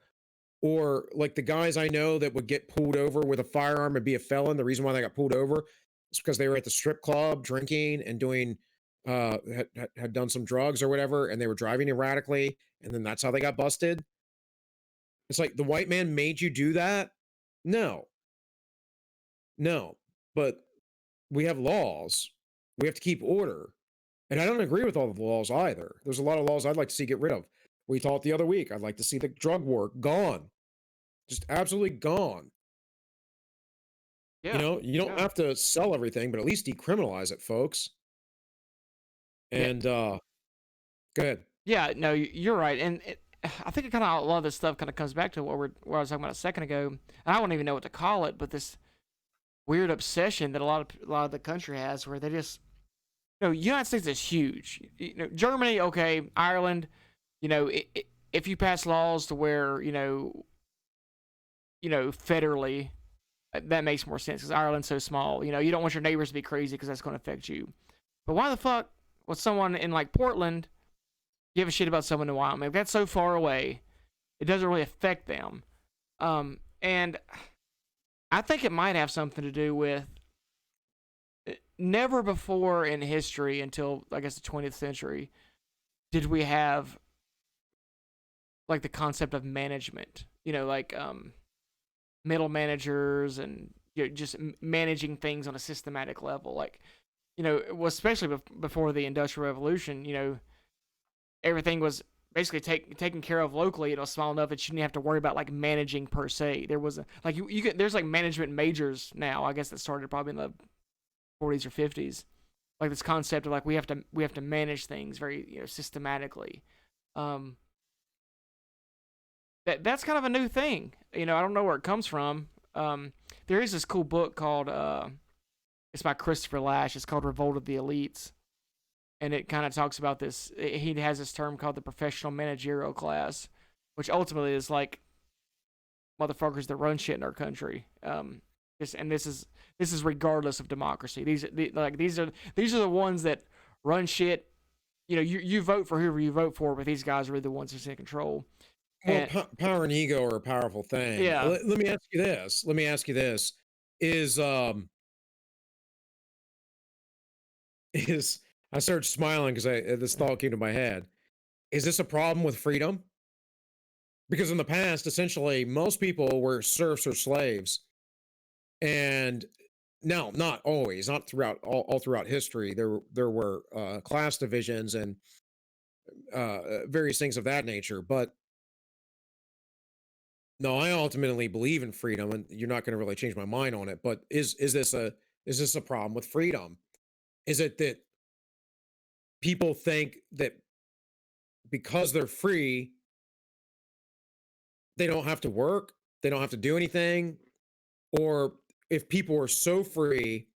Or like the guys I know that would get pulled over with a firearm and be a felon, the reason why they got pulled over is because they were at the strip club drinking and doing had done some drugs or whatever, and they were driving erratically, and then that's how they got busted. It's like the white man made you do that? No. But we have laws. We have to keep order. And I don't agree with all of the laws either. There's a lot of laws I'd like to see get rid of. We talked the other week. I'd like to see the drug war gone. Just absolutely gone. Yeah. You don't have to sell everything, but at least decriminalize it, folks. And go ahead. Yeah, no, you're right. And I think a lot of this stuff kind of comes back to what I was talking about a second ago. And I don't even know what to call it, but this weird obsession that a lot of the country has, where they just, United States is huge. Germany, okay, Ireland, if you pass laws to where federally, that makes more sense because Ireland's so small. You don't want your neighbors to be crazy because that's going to affect you. But why the fuck would someone in like Portland give a shit about someone in Wyoming? If that's so far away, it doesn't really affect them. And I think it might have something to do with never before in history until I guess the 20th century did we have like the concept of management. Like middle managers and just managing things on a systematic level. Like, especially before the Industrial Revolution, everything was basically taken care of locally, small enough that you didn't have to worry about like managing per se. There was there's like management majors now, I guess, that started probably in the 40s or 50s. Like this concept of like we have to manage things very systematically. That's kind of a new thing. I don't know where it comes from. There is this cool book called it's by Christopher Lash. It's called Revolt of the Elites. and it kind of talks about this. He has this term called the professional managerial class, which ultimately is like motherfuckers that run shit in our country. This is regardless of democracy. These are the ones that run shit. You know, you vote for whoever you vote for, but these guys are really the ones who's in control. Well, power and ego are a powerful thing. Yeah. Let me ask you this. Is is I started smiling because this thought came to my head. Is this a problem with freedom? Because in the past, essentially, most people were serfs or slaves, and no, not always, not throughout all throughout history. There were class divisions and various things of that nature. But no, I ultimately believe in freedom, and you're not going to really change my mind on it. But is this a problem with freedom? Is it that people think that because they're free, they don't have to work, they don't have to do anything? Or if people are so free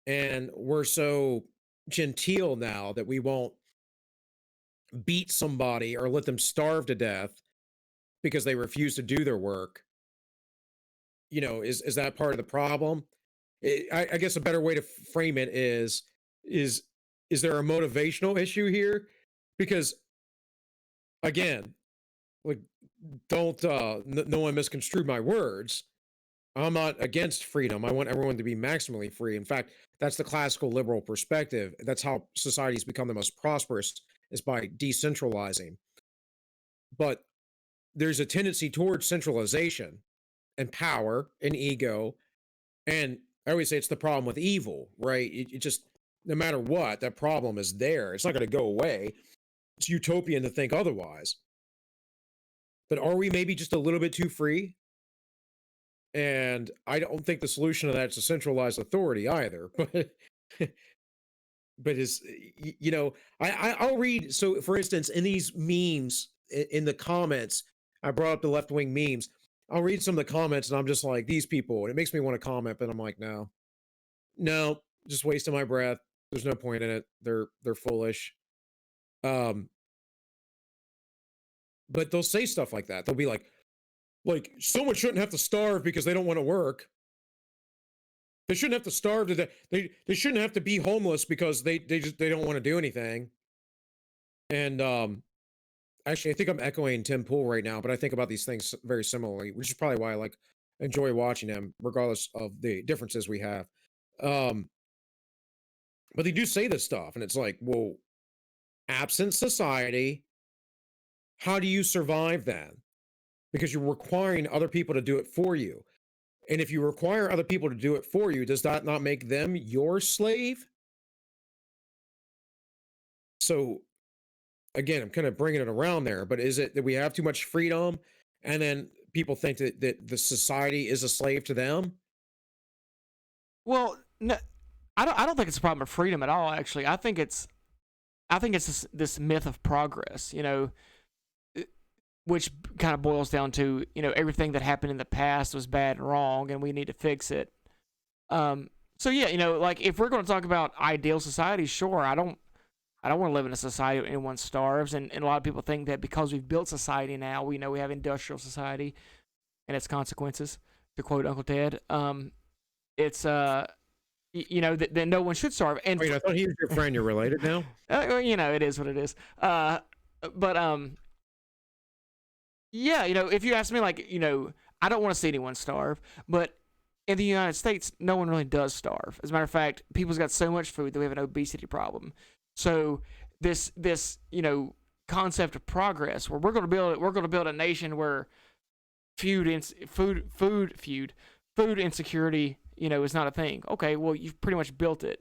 and we're so genteel now that we won't beat somebody or let them starve to death because they refuse to do their work, is that part of the problem? I guess a better way to frame it is is there a motivational issue here? Because again, like, don't no one misconstrue my words. I'm not against freedom. I want everyone to be maximally free. In fact, that's the classical liberal perspective. That's how societies become the most prosperous, is by decentralizing. But there's a tendency towards centralization and power and ego. And I always say it's the problem with evil, right? It just, no matter what, that problem is there. It's not going to go away. It's utopian to think otherwise. But are we maybe just a little bit too free? And I don't think the solution to that is a centralized authority either. But is I'll read. So, for instance, in these memes in the comments, I brought up the left wing memes. I'll read some of the comments, and I'm just like, these people. And it makes me want to comment, but I'm like, no, just wasting my breath. There's no point in it. They're foolish. But they'll say stuff like that. They'll be like someone shouldn't have to starve because they don't want to work. They shouldn't have to starve to death. They shouldn't have to be homeless because they don't want to do anything. And actually, I think I'm echoing Tim Pool right now, but I think about these things very similarly, which is probably why I enjoy watching them, regardless of the differences we have. But they do say this stuff, and it's like, well, absent society, how do you survive then? Because you're requiring other people to do it for you. And if you require other people to do it for you, does that not make them your slave? So, again, I'm kind of bringing it around there, but is it that we have too much freedom and then people think that the society is a slave to them? Well, no, I don't think it's a problem of freedom at all. Actually, I think it's this myth of progress. Which kind of boils down to, everything that happened in the past was bad and wrong, and we need to fix it. So yeah, like if we're going to talk about ideal society, sure, I don't want to live in a society where anyone starves, and a lot of people think that because we've built society now, we have industrial society and its consequences. To quote Uncle Ted, it's that no one should starve. And wait, I thought he was your friend. You're related now. It is what it is. But yeah, if you ask me, I don't want to see anyone starve, but in the United States, no one really does starve. As a matter of fact, people's got so much food that we have an obesity problem. So this concept of progress, where we're going to build a nation where food insecurity, is not a thing. Okay, well, you've pretty much built it,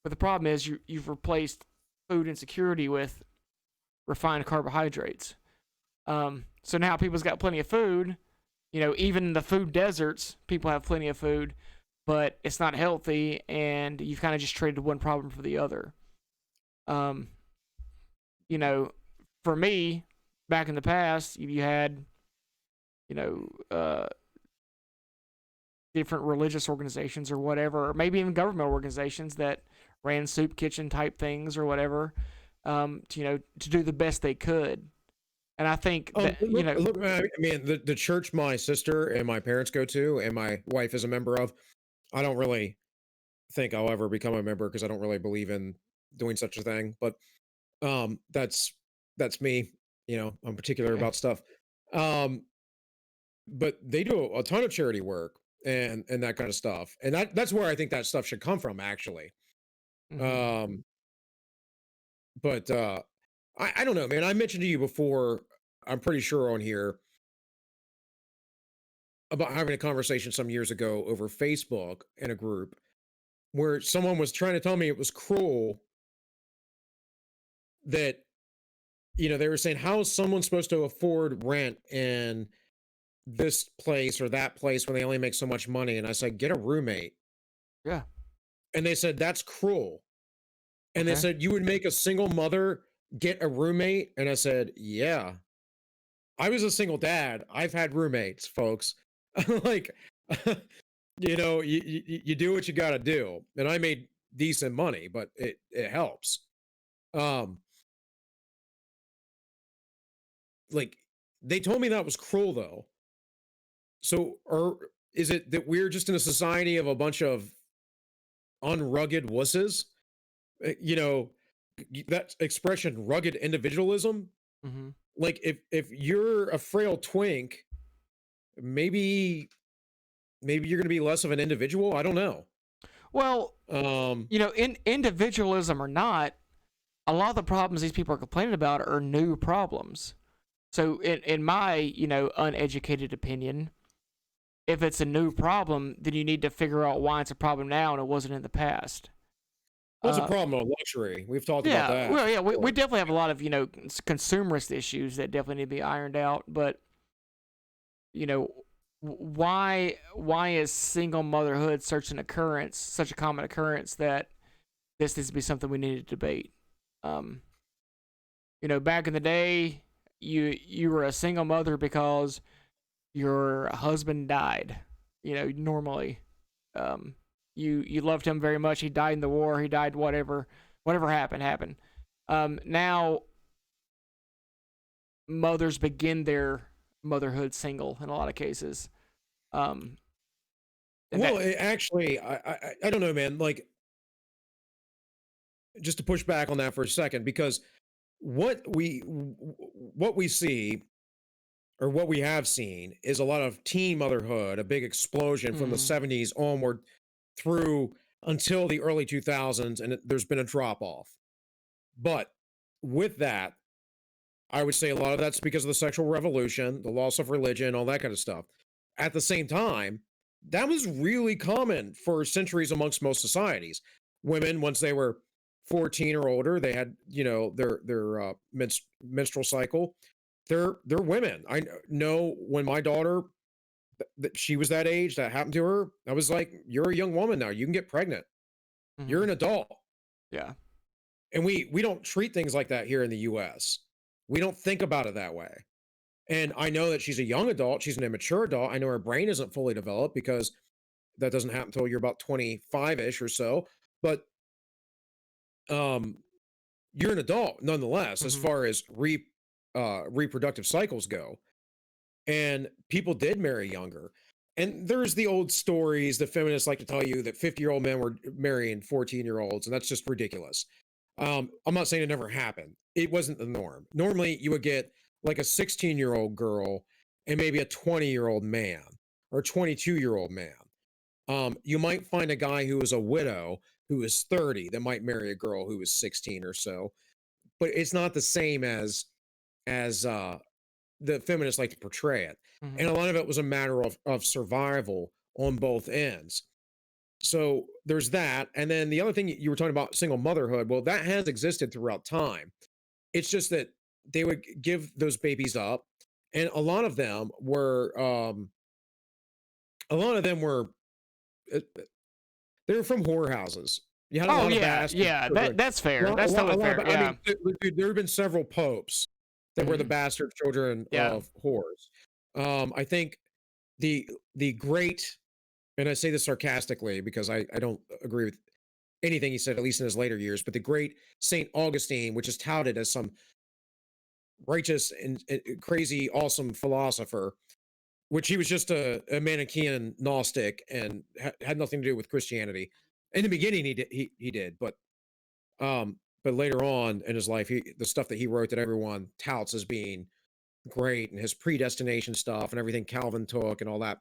but the problem is you've replaced food insecurity with refined carbohydrates. So now people's got plenty of food. Even in the food deserts, people have plenty of food, but it's not healthy, and you've kind of just traded one problem for the other. For me, back in the past, you had, different religious organizations or whatever, or maybe even government organizations that ran soup kitchen type things or whatever, to do the best they could. And I think that, Look, I mean, the church my sister and my parents go to, and my wife is a member of, I don't really think I'll ever become a member because I don't really believe in doing such a thing. But that's me. I'm particular yeah. about stuff. Um, but they do a ton of charity work and that kind of stuff, and that's where I think that stuff should come from, actually. Mm-hmm. Um, but I don't know, man. I mentioned to you before. I'm pretty sure on here about having a conversation some years ago over Facebook in a group where someone was trying to tell me it was cruel that they were saying, how is someone supposed to afford rent in this place or that place when they only make so much money? And I said, get a roommate. Yeah. And they said, that's cruel. And they Okay. said, you would make a single mother get a roommate? And I said, yeah. I was a single dad. I've had roommates, folks. Like, you do what you got to do. And I made decent money, but it helps. Um, like they told me that was cruel though. So, or is it that we're just in a society of a bunch of unrugged wusses? You know, that expression, rugged individualism. Mm-hmm. Like, if you're a frail twink, maybe you're going to be less of an individual. I don't know. Well, Um, in individualism or not, a lot of the problems these people are complaining about are new problems. So, in my uneducated opinion, if it's a new problem, then you need to figure out why it's a problem now and it wasn't in the past. what's a Uh, problem of luxury? We've talked about yeah, that. well, yeah, we Before. definitely have a lot of consumerist issues that definitely need to be ironed out. But why is single motherhood such a common occurrence that this needs to be something we need to debate? Um, back in the day, you were a single mother because your husband died. Normally, um, you loved him very much. He died in the war. He died whatever happened. Now mothers begin their motherhood single in a lot of cases. Um, and Well, that actually, I don't know, man. Like, just to push back on that for a second, because what we see or what we have seen is a lot of teen motherhood, a big explosion from the mhm, 70s onward through until the early 2000s, and there's been a drop off. But with that, I would say a lot of that's because of the sexual revolution, the loss of religion, all that kind of stuff. At the same time, that was really common for centuries amongst most societies. Women, once they were 14 or older, they had, their menstrual cycle. They're women. I know when my daughter, that she was that age, that happened to her. I was like, you're a young woman now. You can get pregnant. You're mhm, an adult. yeah, And we don't treat things like that here in the US. We don't think about it that way. And I know that she's a young adult, she's an immature adult. I know her brain isn't fully developed because that doesn't happen until you're about 25-ish or so. But um you're an adult nonetheless as mhm, far as reproductive cycles go. And people did marry younger. And there's the old stories that feminists like to tell you that 50-year-old men were marrying 14-year-olds, and that's just ridiculous. I'm not saying it never happened. It wasn't the norm. Normally, you would get like a 16-year-old girl and maybe a 20-year-old man or 22-year-old man. You might find a guy who is a widow who is 30 that might marry a girl who is 16 or so, but it's not the same as the feminists like to portray it. And mhm, a lot of it was a matter of survival on both ends. So there's that. And then the other thing you were talking about, single motherhood, well, that has existed throughout time. It's just that they would give those babies up. And a lot of them were, uh, they were from whorehouses. You had a oh lot of yeah, bastard yeah, children. that's fair. That's totally fair. I Yeah. mean, dude, there have been several popes that were the Mhm. bastard children Yeah. of whores. I think the great, and I say this sarcastically because I don't agree with. anything he said, at least in his later years. But the great Saint Augustine, which is touted as some righteous and crazy, awesome philosopher, which he was just a Manichaean Gnostic and had nothing to do with Christianity. In the beginning, he did, but later on in his life, the stuff that he wrote that everyone touts as being great, and his predestination stuff and everything Calvin took and all that.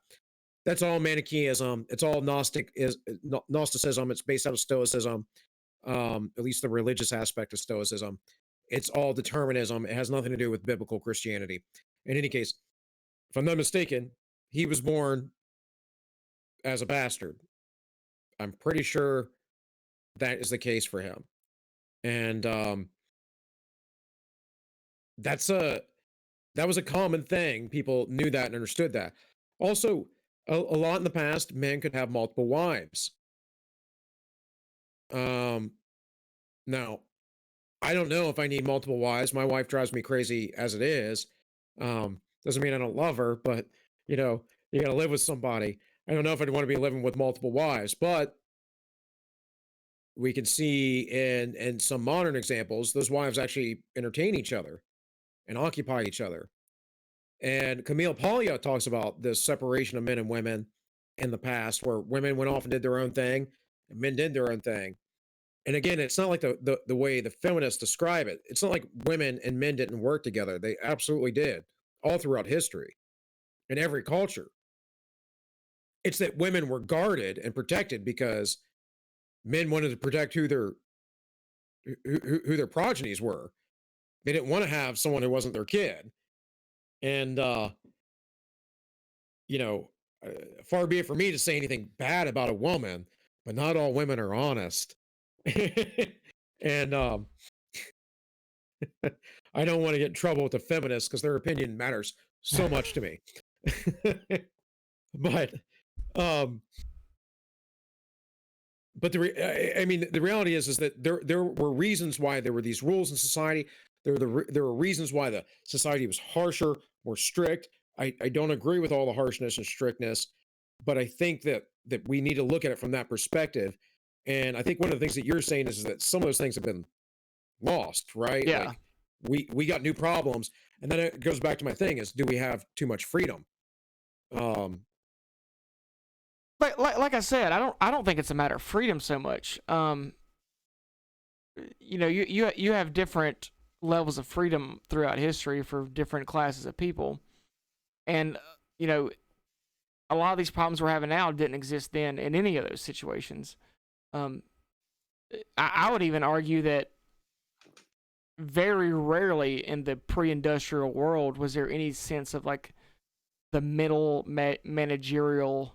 That's all Manichaeism. It's all Gnosticism. It's based out of Stoicism, at least the religious aspect of Stoicism. It's all determinism. It has nothing to do with biblical Christianity. In any case, if I'm not mistaken, he was born as a bastard. I'm pretty sure that is the case for him. And that's that was a common thing. People knew that and understood that. Also, a lot in the past, men could have multiple wives. Now, I don't know if I need multiple wives. My wife drives me crazy as it is. Doesn't mean I don't love her, but you know, you got to live with somebody. I don't know if I'd want to be living with multiple wives, but we can see in some modern examples, those wives actually entertain each other and occupy each other. And Camille Paglia talks about this separation of men and women in the past, where women went off and did their own thing, and men did their own thing. And again, it's not like the way the feminists describe it. It's not like women and men didn't work together. They absolutely did, all throughout history, in every culture. It's that women were guarded and protected because men wanted to protect who their progenies were. They didn't want to have someone who wasn't their kid. And you know, far be it for me to say anything bad about a woman, but not all women are honest. And I don't want to get in trouble with the feminists because their opinion matters so much to me. But um I mean, the reality is that there were reasons why there were these rules in society. There were reasons why the society was harsher, more strict. I don't agree with all the harshness and strictness, but I think that we need to look at it from that perspective. And I think one of the things that you're saying is that some of those things have been lost, right? Yeah. Like we got new problems, and then it goes back to my thing: is do we have too much freedom? Like I said, I don't think it's a matter of freedom so much. You know, you have different levels of freedom throughout history for different classes of people, and you know, a lot of these problems we're having now didn't exist then in any of those situations. I would even argue that very rarely in the pre-industrial world was there any sense of like the middle managerial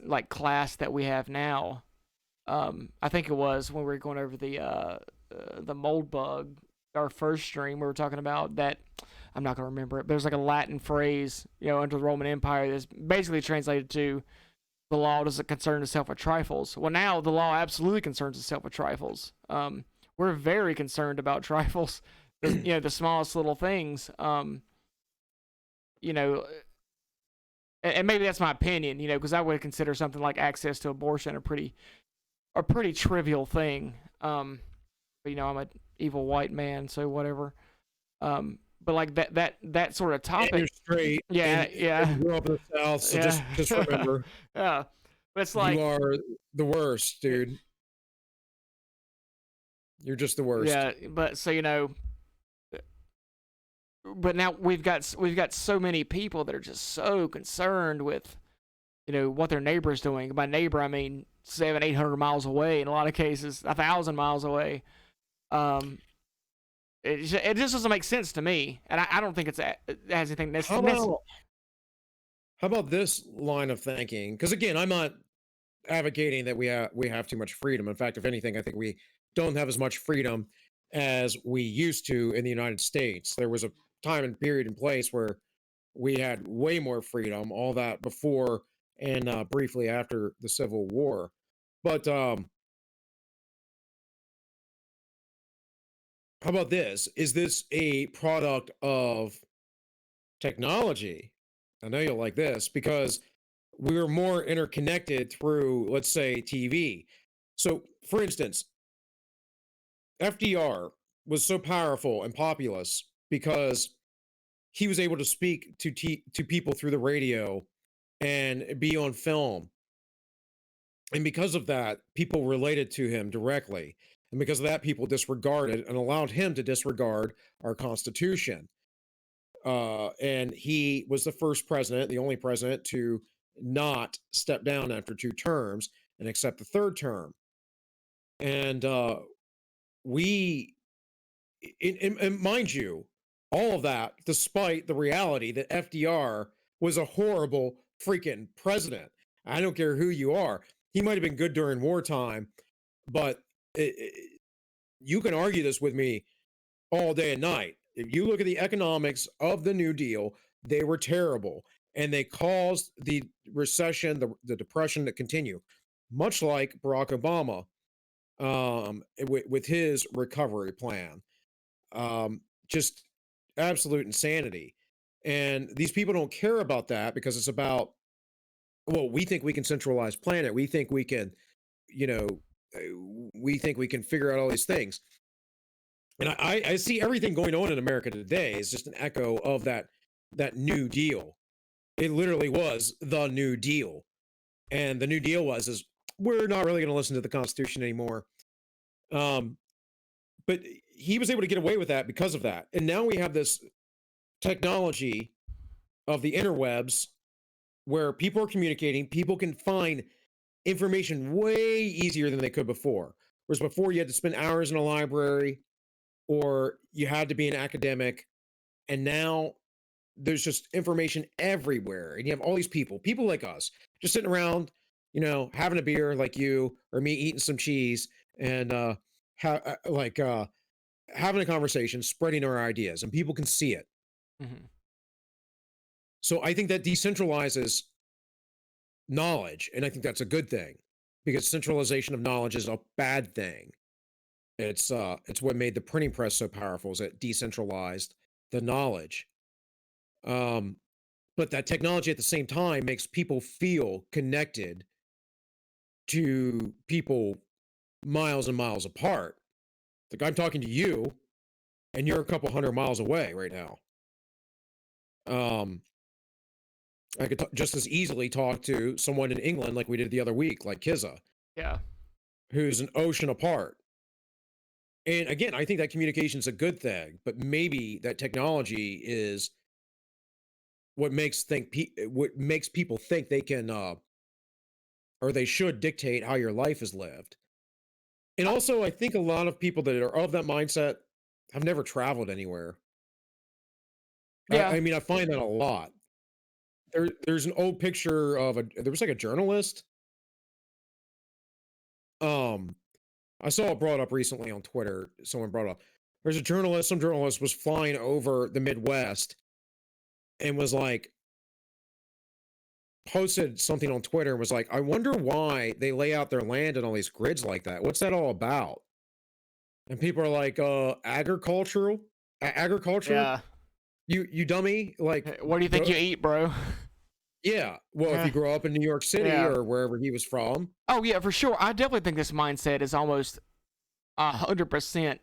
like class that we have now. I think it was when we were going over the mold bug, our first stream, we were talking about that. I'm not gonna remember it, but there's like a Latin phrase, you know, under the Roman Empire that's basically translated to the law doesn't concern itself with trifles. Well, now the law absolutely concerns itself with trifles. We're very concerned about trifles, you know, the smallest little things. You know, and maybe that's my opinion, you know, because I would consider something like access to abortion a pretty trivial thing. But you know, I'm an evil white man, so whatever. But like that sort of topic. And you're straight. Yeah, yeah. And you grew up in the South, so Yeah. just remember, Yeah. But it's like you are the worst, dude. You're just the worst. yeah, but so you know, but now we've got so many people that are just so concerned with, you know, what their neighbor's doing. By neighbor, I mean 700-800 miles away. In a lot of cases, 1,000 miles away. It just doesn't make sense to me, and I don't think it has anything. How about this line of thinking? Because again, I'm not advocating that we have too much freedom. In fact, if anything, I think we don't have as much freedom as we used to in the United States. There was a time and period and place where we had way more freedom. All that before and briefly after the Civil War. But how about this? Is this a product of technology? I know you'll like this because we're more interconnected through, let's say, TV. So, for instance, FDR was so powerful and populous because he was able to speak to people through the radio and be on film. And because of that, people related to him directly. And because of that, people disregarded and allowed him to disregard our Constitution. And he was the first president, the only president to not step down after 2 terms and accept the third term. And we, and mind you, all of that, despite the reality that FDR was a horrible freaking president. I don't care who you are. He might have been good during wartime, but you can argue this with me all day and night. If you look at the economics of the New Deal, they were terrible, and they caused the recession, the depression to continue, much like Barack Obama with his recovery plan. Just absolute insanity. And these people don't care about that because it's about, well, we think we can centralize planet. We think we can, you know, we think we can figure out all these things. And I see everything going on in America today is just an echo of that New Deal. It literally was the New Deal. And the New Deal is we're not really going to listen to the Constitution anymore. But he was able to get away with that because of that. And now we have this technology of the interwebs where people are communicating, people can find information way easier than they could before. Whereas before you had to spend hours in a library or you had to be an academic, and now there's just information everywhere. And you have all these people like us, just sitting around, having a beer like you or me eating some cheese and having a conversation, spreading our ideas, and people can see it. Mm-hmm. So I think that decentralizes knowledge, and I think that's a good thing because centralization of knowledge is a bad thing. It's what made the printing press so powerful, is it decentralized the knowledge. But that technology at the same time makes people feel connected to people miles and miles apart. Like I'm talking to you, and you're a couple hundred miles away right now. I could just as easily talk to someone in England like we did the other week, like Kizza. Yeah. Who's an ocean apart. And again, I think that communication is a good thing, but maybe that technology is what makes people think they can or they should dictate how your life is lived. And also, I think a lot of people that are of that mindset have never traveled anywhere. Yeah. I mean, I find that a lot. There's an old picture of there was like a journalist. I saw it brought up recently on Twitter. Someone brought it up. There's a journalist, some journalist was flying over the Midwest and was like, posted something on Twitter and was like, I wonder why they lay out their land in all these grids like that. What's that all about? And people are like, agriculture. Yeah. You dummy. Like, what do you think you eat, bro? Yeah. Well, if you grow up in New York City or wherever he was from. Oh, yeah, for sure. I definitely think this mindset is almost 100%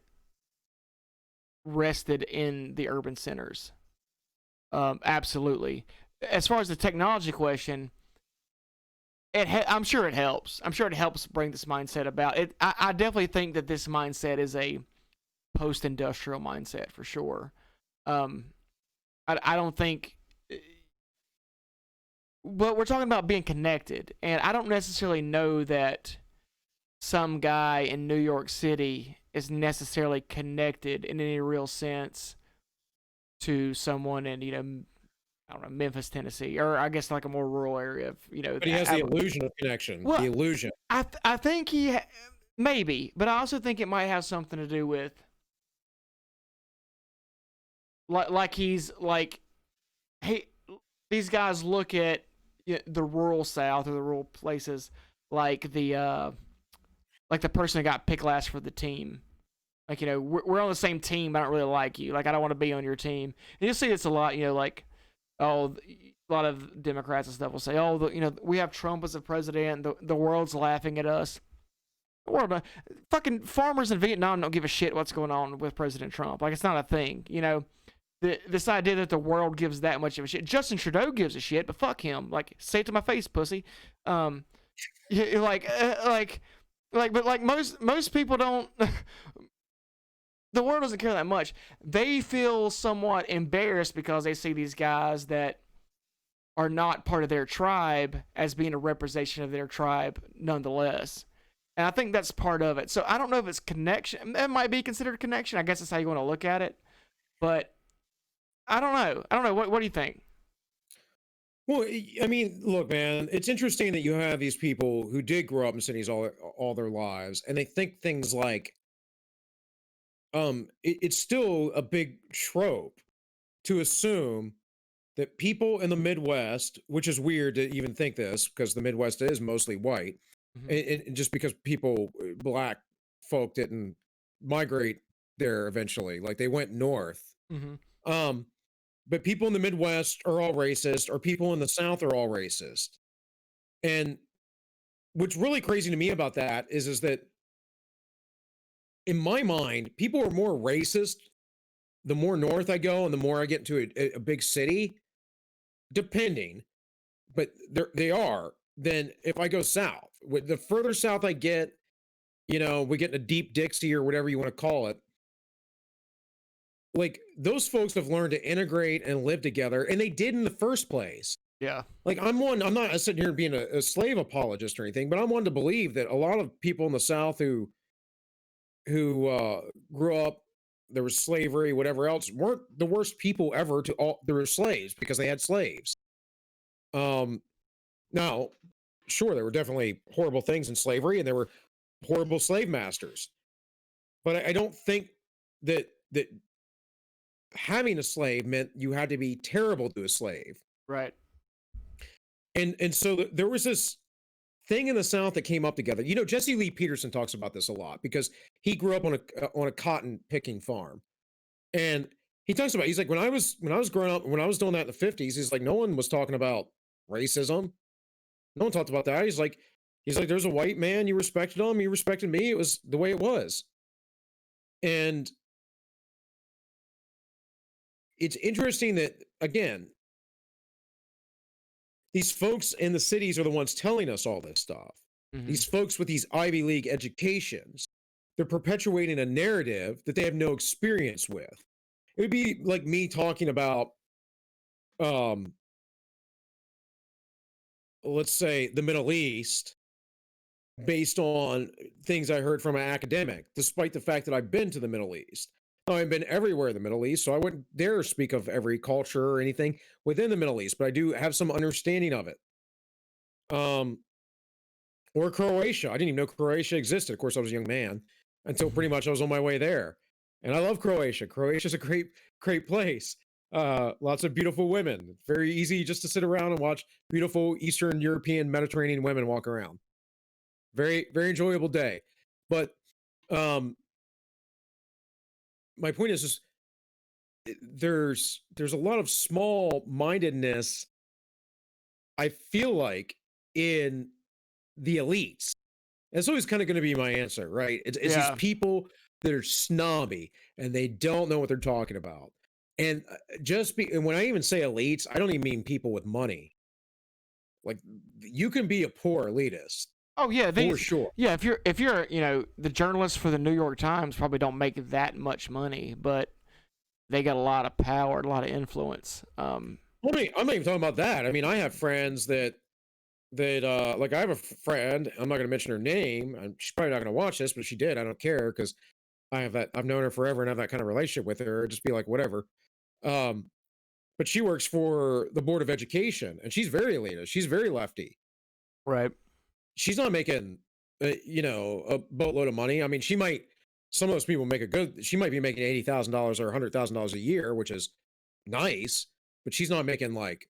rested in the urban centers. Absolutely. As far as the technology question, I'm sure it helps. I'm sure it helps bring this mindset about. I definitely think that this mindset is a post-industrial mindset for sure. I don't think. But we're talking about being connected, and I don't necessarily know that some guy in New York City is necessarily connected in any real sense to someone in, I don't know, Memphis, Tennessee, or I guess like a more rural area of, But he has the illusion of connection. Well, the illusion. I think maybe, but I also think it might have something to do with like he's like, hey, these guys look at the rural South or the rural places like the person that got picked last for the team. Like, we're on the same team, but I don't really like you. Like, I don't want to be on your team. And you'll see this a lot, like, a lot of Democrats and stuff will say, we have Trump as a president. The world's laughing at us. The world, fucking farmers in Vietnam don't give a shit what's going on with President Trump. Like, it's not a thing, you know. This idea that the world gives that much of a shit. Justin Trudeau gives a shit, but fuck him. Like, say it to my face, pussy. Like, but like most people don't. The world doesn't care that much. They feel somewhat embarrassed because they see these guys that are not part of their tribe as being a representation of their tribe, nonetheless. And I think that's part of it. So I don't know if it's connection. That might be considered connection. I guess that's how you want to look at it. But I don't know. What do you think? Well, I mean, look, man, it's interesting that you have these people who did grow up in cities all their lives, and they think things like, it's still a big trope to assume that people in the Midwest, which is weird to even think this because the Midwest is mostly white, and just because people, black folk, didn't migrate there eventually, like they went north. Mm-hmm. But people in the Midwest are all racist, or people in the South are all racist. And what's really crazy to me about that is that in my mind, people are more racist the more north I go and the more I get into a big city, depending, but they are, than if I go south. With the further south I get, you know, we get into deep Dixie or whatever you want to call it. Like, those folks have learned to integrate and live together, and they did in the first place. Yeah. Like, I'm not sitting here being a slave apologist or anything, but I'm one to believe that a lot of people in the South who grew up, there was slavery, whatever else, weren't the worst people ever. There were slaves because they had slaves. Now, sure, there were definitely horrible things in slavery, and there were horrible slave masters. But I don't think that having a slave meant you had to be terrible to a slave. Right. And so there was this thing in the South that came up together. You know, Jesse Lee Peterson talks about this a lot because he grew up on a cotton picking farm, and he talks about, he's like, when I was growing up, when I was doing that in the 50s, he's like, no one was talking about racism. No one talked about that. He's like, there's a white man, you respected him, you respected me. It was the way it was. And it's interesting that, again, these folks in the cities are the ones telling us all this stuff. Mm-hmm. These folks with these Ivy League educations, they're perpetuating a narrative that they have no experience with. It would be like me talking about, let's say, the Middle East based on things I heard from an academic, despite the fact that I've been to the Middle East. I've been everywhere in the Middle East, so I wouldn't dare speak of every culture or anything within the Middle East, but I do have some understanding of it. Or Croatia. I didn't even know Croatia existed. Of course, I was a young man until pretty much I was on my way there. And I love Croatia. Croatia's a great place. Lots of beautiful women. Very easy just to sit around and watch beautiful Eastern European, Mediterranean women walk around. Very, very enjoyable day. But my point is there's a lot of small-mindedness, I feel like, in the elites. That's always kind of going to be my answer, right? It's these people that are snobby and they don't know what they're talking about. And and when I even say elites, I don't even mean people with money. Like, you can be a poor elitist. Oh yeah, for sure. Yeah, if you're you know, the journalists for the New York Times probably don't make that much money, but they got a lot of power, a lot of influence. I'm not even talking about that. I mean, I have friends that like, I have a friend, I'm not going to mention her name, and she's probably not going to watch this, but she did. I don't care, because I've known her forever and have that kind of relationship with her. Just be like, whatever. But she works for the Board of Education, and she's very elitist. She's very lefty. Right. She's not making, a boatload of money. I mean, some of those people she might be making $80,000 or $100,000 a year, which is nice, but she's not making, like,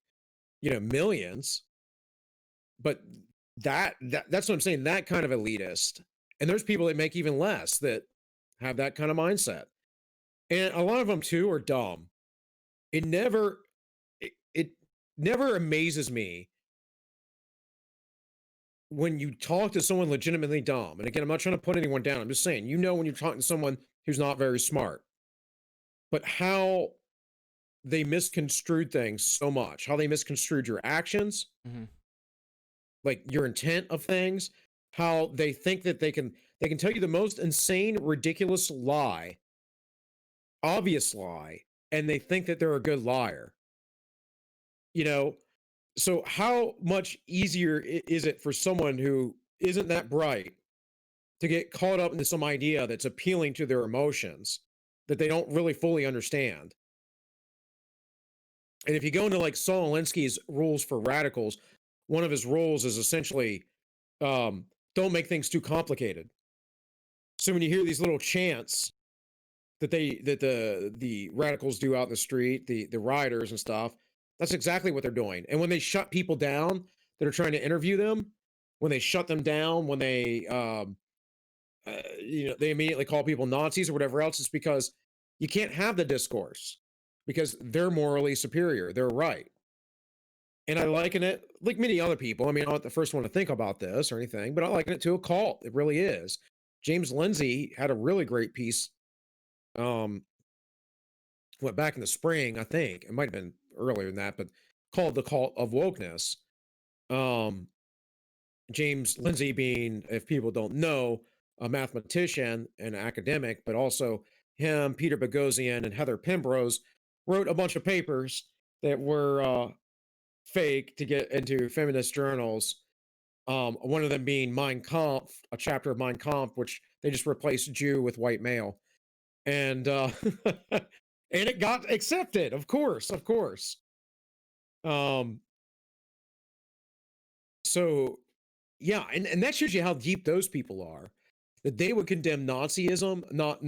millions. But that's what I'm saying, that kind of elitist. And there's people that make even less that have that kind of mindset. And a lot of them too are dumb. It never amazes me when you talk to someone legitimately dumb, and again, I'm not trying to put anyone down, I'm just saying, when you're talking to someone who's not very smart, but how they misconstrued things so much, how they misconstrued your actions, Mm-hmm. like your intent of things, how they think that they can tell you the most insane, ridiculous lie, obvious lie, and they think that they're a good liar. You know, so how much easier is it for someone who isn't that bright to get caught up into some idea that's appealing to their emotions that they don't really fully understand? And if you go into like Saul Alinsky's rules for radicals, one of his rules is essentially don't make things too complicated. So when you hear these little chants that the radicals do out in the street, the rioters and stuff, that's exactly what they're doing. And when they shut people down that are trying to interview them, when they shut them down, when they immediately call people Nazis or whatever else, it's because you can't have the discourse because they're morally superior. They're right. And I liken it, like many other people. I mean, I'm not the first one to think about this or anything, but I liken it to a cult. It really is. James Lindsay had a really great piece. Um, went back in the spring, I think it might have been earlier than that, but called the Cult of Wokeness. Um, James Lindsay being, if people don't know, a mathematician and academic, but also him, Peter Boghossian, and Heather Penrose wrote a bunch of papers that were fake to get into feminist journals. One of them being Mein Kampf, a chapter of Mein Kampf, which they just replaced Jew with white male, and and it got accepted, of course, of course. Um, so yeah, and that shows you how deep those people are. That they would condemn Nazism, not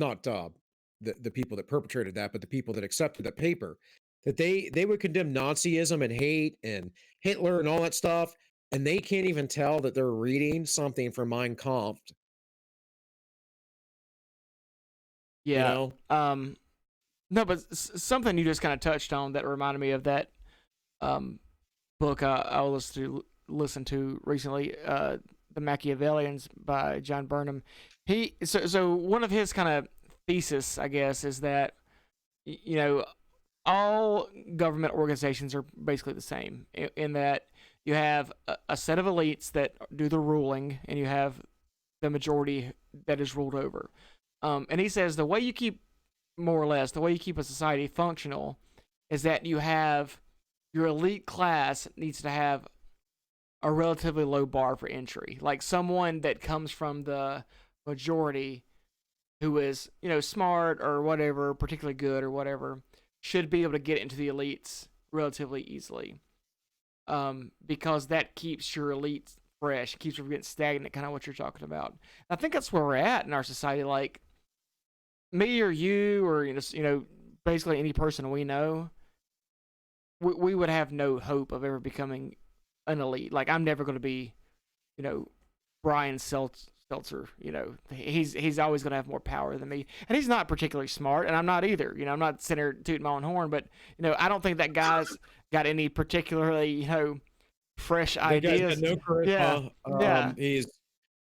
the people that perpetrated that, but the people that accepted the paper. That they would condemn Nazism and hate and Hitler and all that stuff, and they can't even tell that they're reading something from Mein Kampf. You Yeah. know, No, but something you just kind of touched on that reminded me of that um, book I listened to recently, The Machiavellians by John Burnham. So one of his kind of thesis, I guess, is that you know all government organizations are basically the same in that you have a set of elites that do the ruling, and you have the majority that is ruled over. And he says the way you keep, more or less, the way you keep a society functional is that you have your elite class needs to have a relatively low bar for entry. Like someone that comes from the majority who is, smart or whatever, particularly good or whatever, should be able to get into the elites relatively easily. Because that keeps your elites fresh, keeps them from getting stagnant, kind of what you're talking about. I think that's where we're at in our society. Like me or you or basically any person we know, we would have no hope of ever becoming an elite. Like I'm never going to be, you know, Brian Seltzer. He's always going to have more power than me, and he's not particularly smart, and I'm not either. I'm not sitting here tooting my own horn, but I don't think that guy's got any particularly fresh the guy's ideas. got no Yeah, charisma. yeah,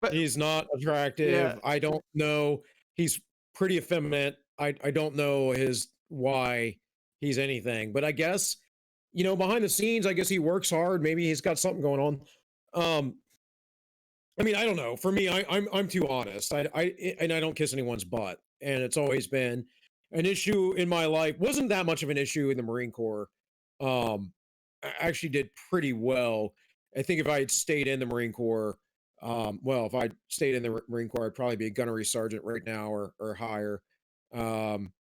but He's not yeah, attractive. I don't know. He's pretty effeminate. I don't know his why he's anything, but I guess behind the scenes, I guess he works hard. Maybe he's got something going on. Um, I mean, I don't know. For me, I'm too honest. And I don't kiss anyone's butt, and it's always been an issue in my life. Wasn't that much of an issue in the Marine Corps. I actually did pretty well. I think if I had stayed in the Marine Corps, well, if I stayed in the Marine Corps, I'd probably be a gunnery sergeant right now or higher. Um,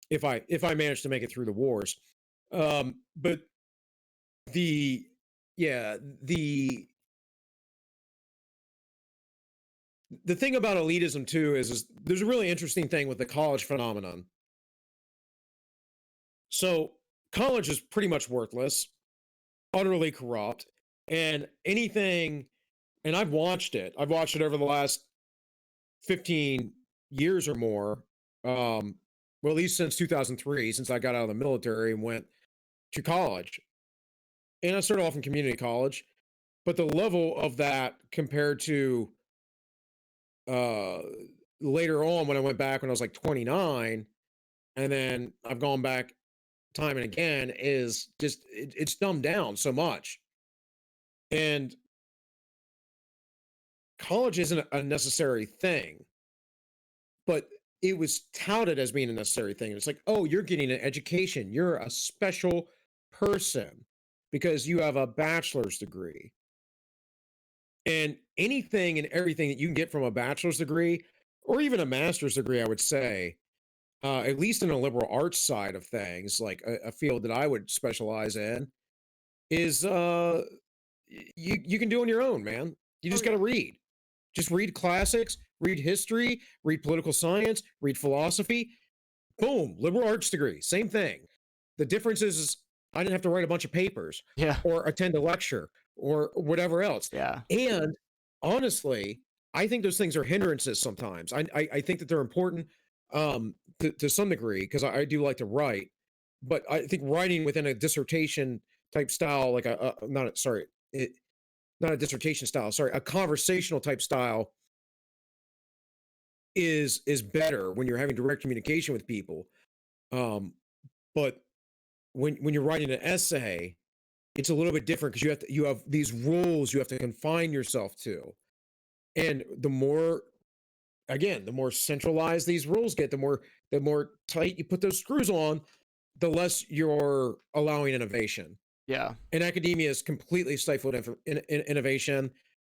if I managed to make it through the wars. But the yeah the thing about elitism too is there's a really interesting thing with the college phenomenon. So college is pretty much worthless, utterly corrupt, and anything. And I've watched it. I've watched it over the last 15 years or more. Well, at least since 2003, since I got out of the military and went to college. And I started off in community college, but the level of that compared to uh later on when I went back when I was like 29, and then I've gone back time and again, is just it's dumbed down so much. And college isn't a necessary thing, but it was touted as being a necessary thing. It's like, oh, you're getting an education. You're a special person because you have a bachelor's degree. And anything and everything that you can get from a bachelor's degree or even a master's degree, I would say, at least in a liberal arts side of things, like a field that I would specialize in, is you can do on your own, man. You Oh just got to yeah. read. Just read classics, read history, read political science, read philosophy. Boom, liberal arts degree, same thing. The difference is I didn't have to write a bunch of papers Yeah. or attend a lecture or whatever else. Yeah. And honestly, I think those things are hindrances sometimes. I think that they're important to some degree because I do like to write, but I think writing within a dissertation type style, like a not a, sorry, it, not a dissertation style, sorry, a conversational type style is better when you're having direct communication with people. Um, but when you're writing an essay, it's a little bit different because you have these rules you have to confine yourself to. And the more again, the more centralized these rules get, the more tight you put those screws on, the less you're allowing innovation. Yeah. And academia is completely stifled innovation.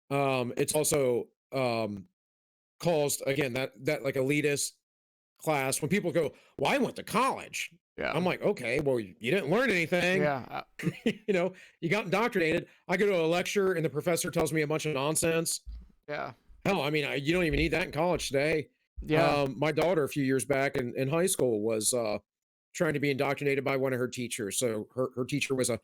It's also caused again that like elitist class when people go, well, I went to college. Yeah. I'm like, okay, well, you didn't learn anything. Yeah. You know, you got indoctrinated. I go to a lecture and the professor tells me a bunch of nonsense. Yeah. Hell, I mean, you don't even need that in college today. Yeah. My daughter a few years back in high school was trying to be indoctrinated by one of her teachers. So her teacher was a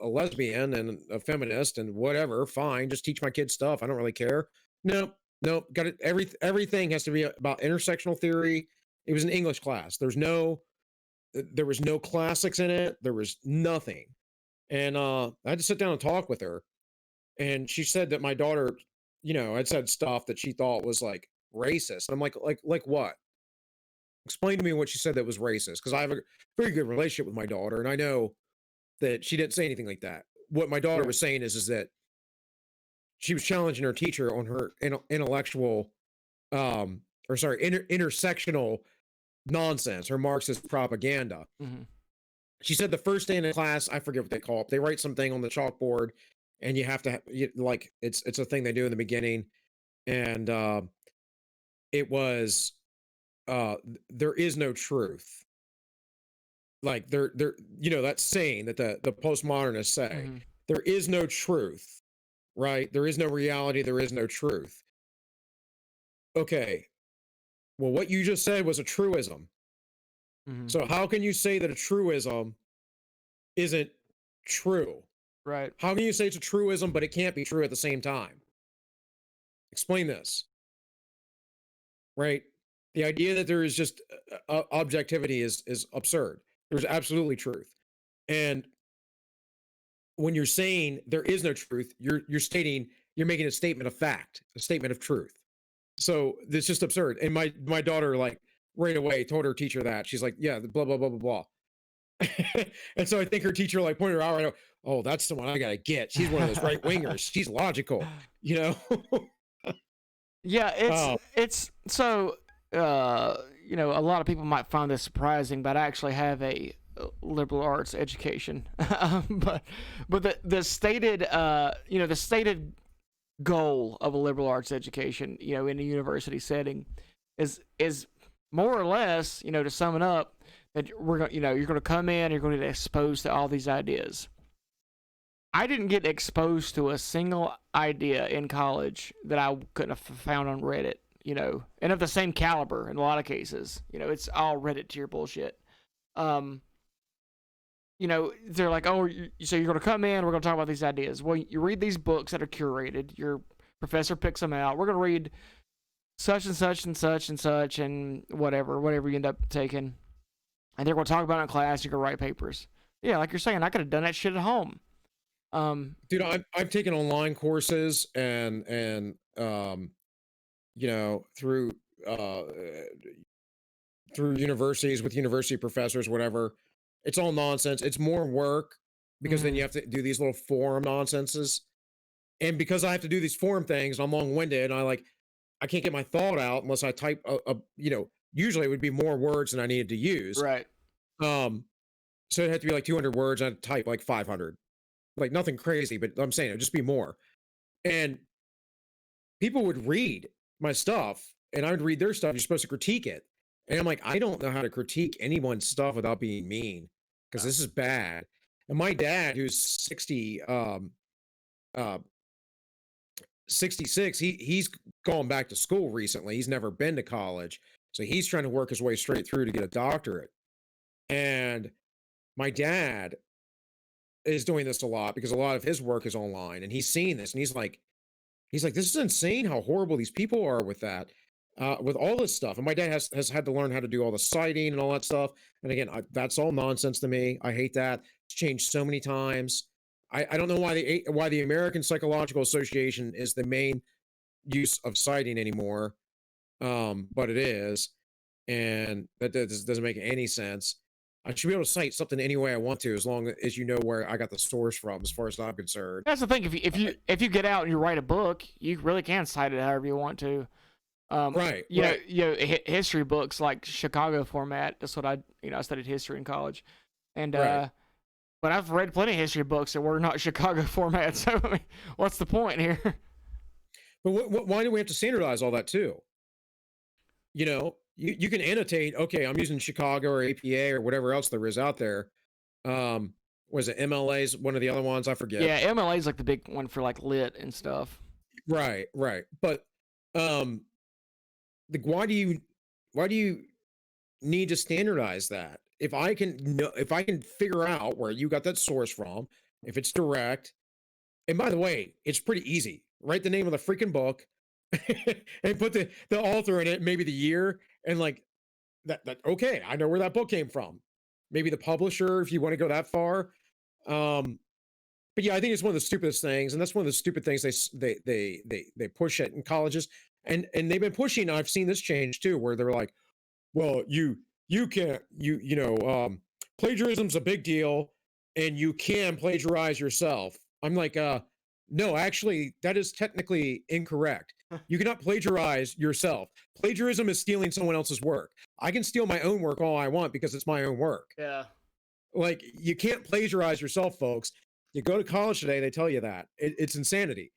lesbian and a feminist and whatever. Fine, just teach my kids stuff. I don't really care. No, no, got it. Everything has to be about intersectional theory. It was an English class. There was no classics in it. There was nothing. And I had to sit down and talk with her. And she said that my daughter, had said stuff that she thought was like racist. And I'm like what? Explain to me what she said that was racist. Because I have a very good relationship with my daughter, and I know that she didn't say anything like that. What my daughter Yeah. was saying is that she was challenging her teacher on her intellectual, or sorry, intersectional nonsense, her Marxist propaganda. Mm-hmm. She said the first day in the class, I forget what they call it. They write something on the chalkboard, and you have to like it's a thing they do in the beginning, and it was there is no truth. Like they're that saying that the postmodernists say, Mm-hmm. there is no truth, right? There is no reality, there is no truth. Okay, well, what you just said was a truism. Mm-hmm. So how can you say that a truism isn't true? Right. How can you say it's a truism, but it can't be true at the same time? Explain this, right? The idea that there is just objectivity is absurd. There's absolutely truth. And when you're saying there is no truth, you're making a statement of fact, a statement of truth. So it's just absurd. And my daughter, like, right away told her teacher that. She's like, yeah, blah blah blah blah blah. And so I think her teacher like pointed her out. Right, oh, that's the one I gotta get. She's one of those right wingers. She's logical, you know. Yeah, Oh, it's so a lot of people might find this surprising, but I actually have a liberal arts education. But the stated goal of a liberal arts education, in a university setting, is more or less, to sum it up, that we're going, you're going to come in, you're going to get exposed to all these ideas. I didn't get exposed to a single idea in college that I couldn't have found on Reddit, and of the same caliber in a lot of cases. It's all Reddit tier bullshit. They're like, oh, so you're going to come in, we're going to talk about these ideas. Well, you read these books that are curated, your professor picks them out. We're going to read such and such and such and such and whatever you end up taking. And they're going to talk about it in class, you're going to write papers. Yeah, like you're saying, I could have done that shit at home. Dude, I've taken online courses you know, uh through universities with university professors, whatever. It's all nonsense. It's more work because then mm, you have to do these little forum nonsenses. And because I have to do these forum things, I'm long-winded and I can't get my thought out unless I type you know, usually it would be more words than I needed to use. right. Um, so it had to be like 200 words. I'd type like 500, like nothing crazy, but I'm saying it'd just be more. And people would read my stuff and I would read their stuff. You're supposed to critique it. And I'm like, I don't know how to critique anyone's stuff without being mean because Yeah. this is bad. And my dad, who's uh, 66, he's gone back to school recently. He's never been to college. So he's trying to work his way straight through to get a doctorate. And my dad is doing this a lot because a lot of his work is online and he's seen this and he's like, this is insane how horrible these people are with that, with all this stuff. And my dad has had to learn how to do all the citing and all that stuff. And again, that's all nonsense to me. I hate that. It's changed so many times. I don't know why the American Psychological Association is the main use of citing anymore, but it is, and that doesn't make any sense. I should be able to cite something any way I want to, as long as you know where I got the source from, as far as I'm concerned. That's the thing. If you get out and you write a book, you really can cite it however you want to. Right, right, History books like Chicago format. That's what I studied history in college, and right. but I've read plenty of history books that were not Chicago format. So I mean, what's the point here? But why do we have to standardize all that too? You know, you can annotate. Okay, I'm using Chicago or APA or whatever else there is out there. Um, was it MLA's one of the other ones? I forget. Yeah, MLA is like the big one for like lit and stuff. Right, right. But um, why do you need to standardize that? If I can figure out where you got that source from, if it's direct, and by the way, it's pretty easy. Write the name of the freaking book and put the author in it, maybe the year, and like that okay, I know where that book came from. Maybe the publisher if you want to go that far. Um, but yeah, I think it's one of the stupidest things, and that's one of the stupid things they push it in colleges, and they've been pushing. I've seen this change too, where they're like, well, you can't plagiarism's a big deal, and you can plagiarize yourself. I'm like, no, actually, that is technically incorrect. You cannot plagiarize yourself. Plagiarism is stealing someone else's work. I can steal my own work all I want because it's my own work. Yeah. Like, you can't plagiarize yourself, folks. You go to college today, they tell you that. It's insanity.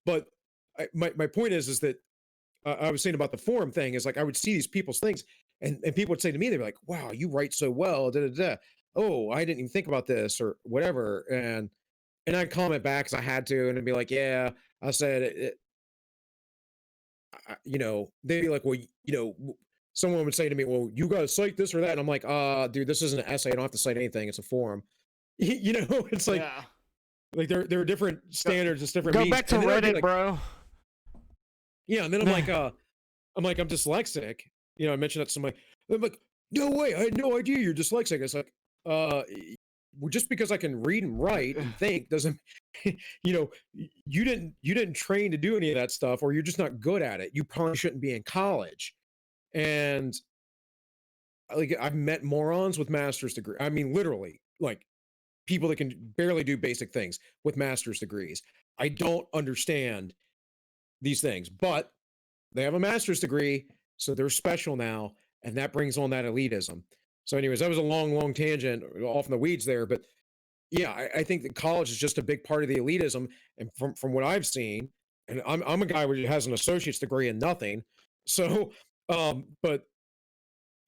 But my point is that I was saying about the forum thing is like I would see these people's things, and people would say to me, they'd be like, "Wow, you write so well." Da, da, da. Oh, I didn't even think about this or whatever, and I'd comment back because I had to, and I'd be like, "Yeah," I said, you know, they'd be like, "Well, you know." Someone would say to me, "Well, you got to cite this or that," and I'm like, dude, this isn't an essay. I don't have to cite anything. It's a forum." You know, it's Yeah. like there are different standards, it's different Go means. back to And then I'd be Reddit, like, bro. yeah, and then I'm like, I'm dyslexic. You know, I mentioned that to somebody. I'm like, no way, I had no idea you're dyslexic. It's like, well, just because I can read and write and think doesn't, you know, you didn't train to do any of that stuff, or you're just not good at it. You probably shouldn't be in college. And like, I've met morons with master's degree. I mean, literally, like people that can barely do basic things with master's degrees. I don't understand these things, but they have a master's degree, so they're special now, and that brings on that elitism. So, anyways, that was a long tangent off in the weeds there, but yeah, I think that college is just a big part of the elitism, and from what I've seen, and I'm a guy who has an associate's degree in nothing, so but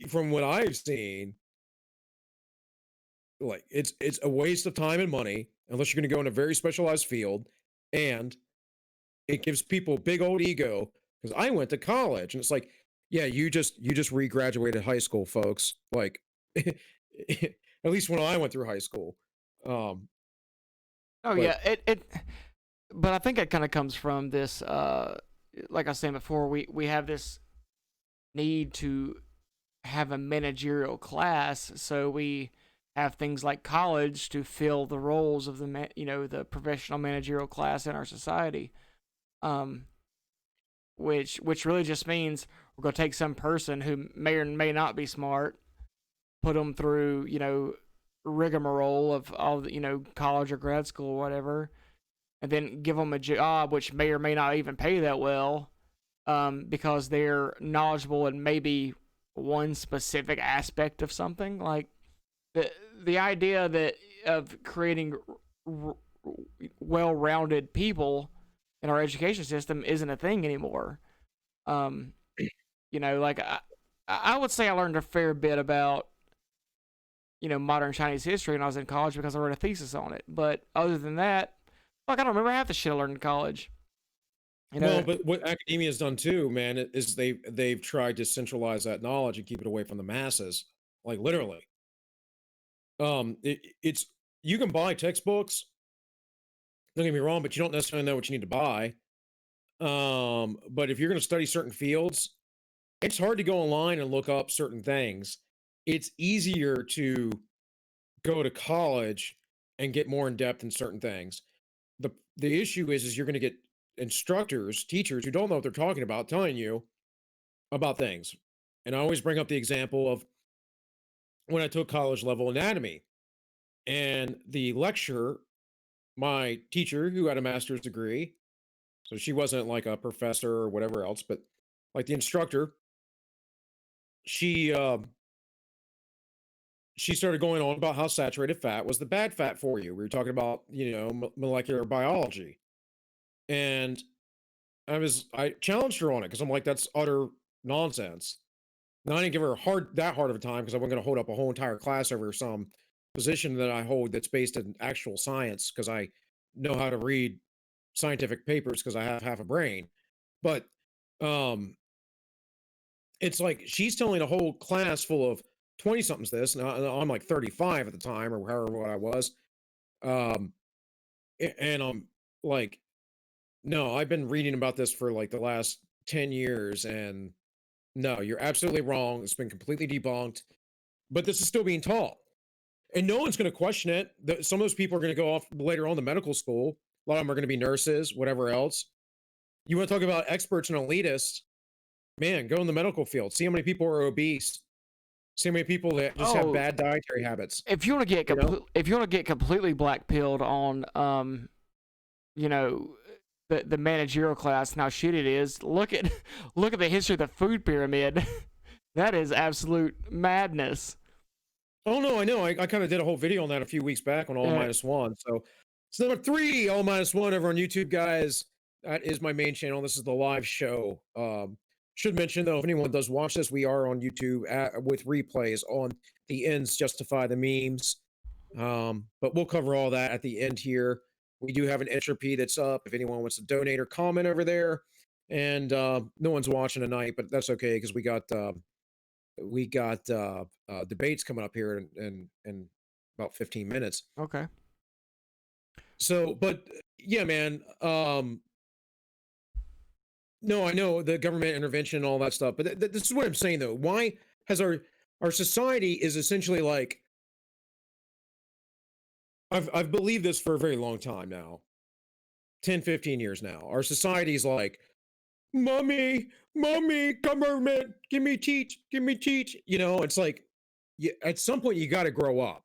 from what I've seen, like it's a waste of time and money unless you're going to go in a very specialized field, and it gives people big old ego because I went to college and it's like, yeah, you just regraduated high school, folks. Like, at least when I went through high school. Um, Oh but yeah, but I think it kind of comes from this like I was saying before, we have this need to have a managerial class, so we have things like college to fill the roles of the professional managerial class in our society. Um, which really just means we're going to take some person who may or may not be smart, put them through, rigmarole of all the, college or grad school or whatever, and then give them a job which may or may not even pay that well, because they're knowledgeable in maybe one specific aspect of something. Like the idea that of creating well-rounded people in our education system isn't a thing anymore. Um, like I would say I learned a fair bit about modern Chinese history when I was in college because I wrote a thesis on it. But other than that, like I don't remember half the shit I learned in college. Well, but what academia has done too, man, is they've tried to centralize that knowledge and keep it away from the masses, like literally. It's you can buy textbooks. Don't get me wrong, but you don't necessarily know what you need to buy. But if you're going to study certain fields, it's hard to go online and look up certain things. It's easier to go to college and get more in depth in certain things. The issue is you're going to get instructors, teachers who don't know what they're talking about telling you about things. And I always bring up the example of when I took college level anatomy and the lecturer, my teacher who had a master's degree, so she wasn't like a professor or whatever else, but like the instructor, she she started going on about how saturated fat was the bad fat for you. We were talking about, molecular biology. And I challenged her on it because I'm like, that's utter nonsense. Now I didn't give her that hard of a time because I wasn't going to hold up a whole entire class over some position that I hold that's based in actual science because I know how to read scientific papers because I have half a brain. But um it's like she's telling a whole class full of 20 somethings this, and I'm like 35 at the time or however what I was. Um and I'm like, no, I've been reading about this for like the last 10 years and no, you're absolutely wrong. It's been completely debunked, but this is still being taught. And no one's going to question it. Some of those people are going to go off later on to medical school. A lot of them are going to be nurses, whatever else. You want to talk about experts and elitists? Man, go in the medical field. See how many people are obese. See how many people that just have bad dietary habits. If you want to get if you want to get completely black pilled on the managerial class and how shit it is, look at the history of the food pyramid. That is absolute madness. Oh no, I know. I kind of did a whole video on that a few weeks back on all minus one. So it's number 3, all minus one over on YouTube, guys. That is my main channel. This is the live show. Should mention though, if anyone does watch this, we are on YouTube with replays on the ends justify the memes. But we'll cover all that at the end here. We do have an entropy that's up if anyone wants to donate or comment over there. And no one's watching tonight, but that's okay because we got debates coming up here in about 15 minutes. Okay. So, but yeah, man. No, I know the government intervention and all that stuff, but this is what I'm saying though. Why has our society is essentially like, I've believed this for a very long time now, 10, 15 years now. Our society's like, mommy, government, give me teach. It's like, at some point you got to grow up.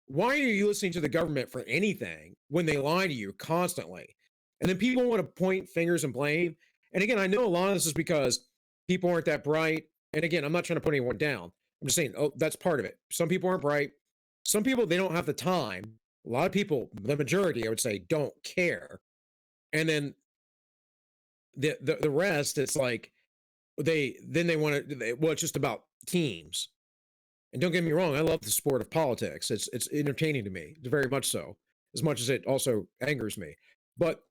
Why are you listening to the government for anything when they lie to you constantly? And then people want to point fingers and blame. And again, I know a lot of this is because people aren't that bright. And again, I'm not trying to put anyone down. I'm just saying, that's part of it. Some people aren't bright. Some people, they don't have the time. A lot of people, the majority, I would say, don't care. And then the rest, it's like they want to. Well, it's just about teams. And don't get me wrong, I love the sport of politics. It's entertaining to me, very much so. As much as it also angers me. But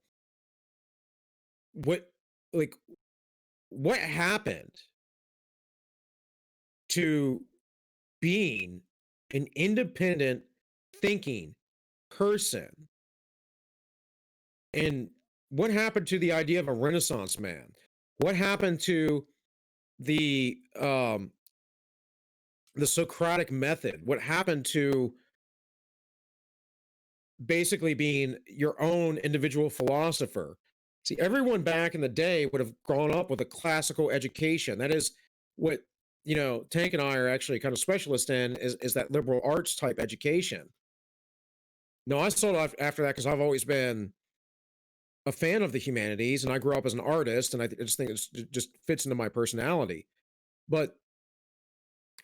what happened to being an independent thinking person? And what happened to the idea of a Renaissance man? What happened to the the Socratic method? What happened to basically being your own individual philosopher? See, everyone back in the day would have grown up with a classical education. That is what, Tank and I are actually kind of specialists in, is that liberal arts type education. No, I sought after that because I've always been a fan of the humanities, and I grew up as an artist, and I just think it just fits into my personality. But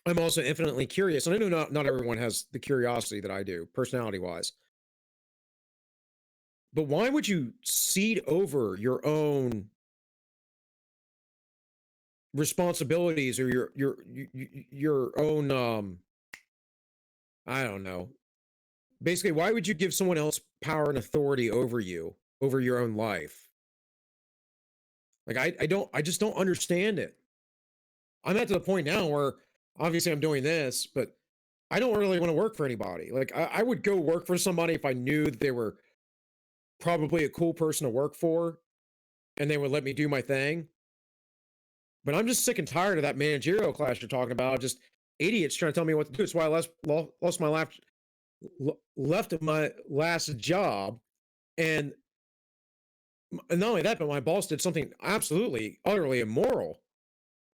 I'm also infinitely curious, and I know not everyone has the curiosity that I do, personality wise. But why would you cede over your own responsibilities, or your own I don't know. Basically, why would you give someone else power and authority over you, over your own life? Like I just don't understand it. I'm at the point now where obviously I'm doing this, but I don't really want to work for anybody. Like I would go work for somebody if I knew that they were probably a cool person to work for and they would let me do my thing. But I'm just sick and tired of that managerial class you're talking about. Just idiots trying to tell me what to do. It's why I lost my left my last job, and not only that, but my boss did something absolutely, utterly immoral,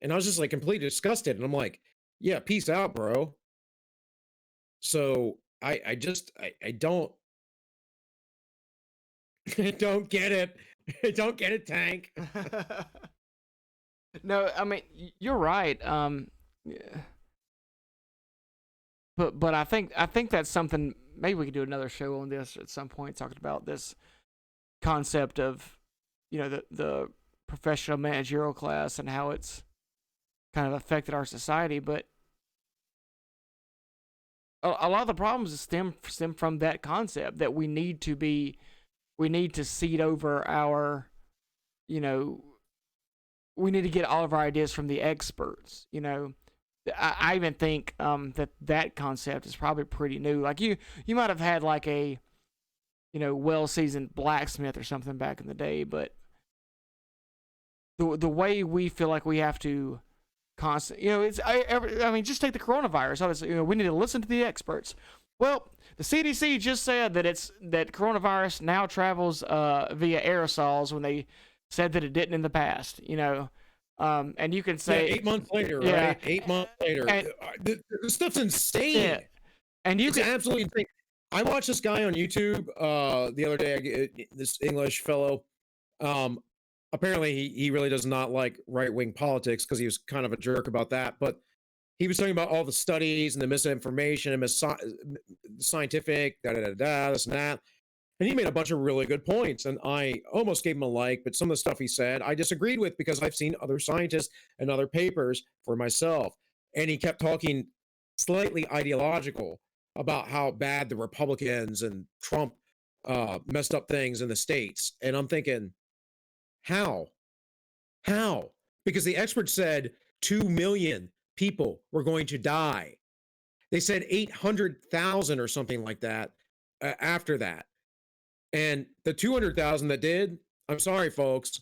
and I was just like completely disgusted. And I'm like, "Yeah, peace out, bro." So I don't I don't get it. I don't get it, Tank. No, I mean you're right. Yeah. But I think that's something. Maybe we could do another show on this at some point, talking about this concept of, the professional managerial class and how it's kind of affected our society. But a lot of the problems stem from that concept that we need to cede over our, you know, we need to get all of our ideas from the experts. I even think that concept is probably pretty new. Like you might have had like a, well seasoned blacksmith or something back in the day, but the way we feel like we have to it's I mean, just take the coronavirus. Obviously, we need to listen to the experts. Well, the CDC just said that coronavirus now travels via aerosols when they said that it didn't in the past. And you can say 8 months later, yeah, right? 8 months later, and, this stuff's insane. yeah, and you It's can absolutely insane. I watched this guy on YouTube the other day. This English fellow. Um, Apparently, he really does not like right wing politics because he was kind of a jerk about that. But he was talking about all the studies and the misinformation and scientific this and that. And he made a bunch of really good points, and I almost gave him a like, but some of the stuff he said I disagreed with because I've seen other scientists and other papers for myself. And he kept talking slightly ideological about how bad the Republicans and Trump messed up things in the states. And I'm thinking, how? How? Because the experts said 2 million people were going to die. They said 800,000 or something like that after that. And the 200,000 that did, I'm sorry, folks,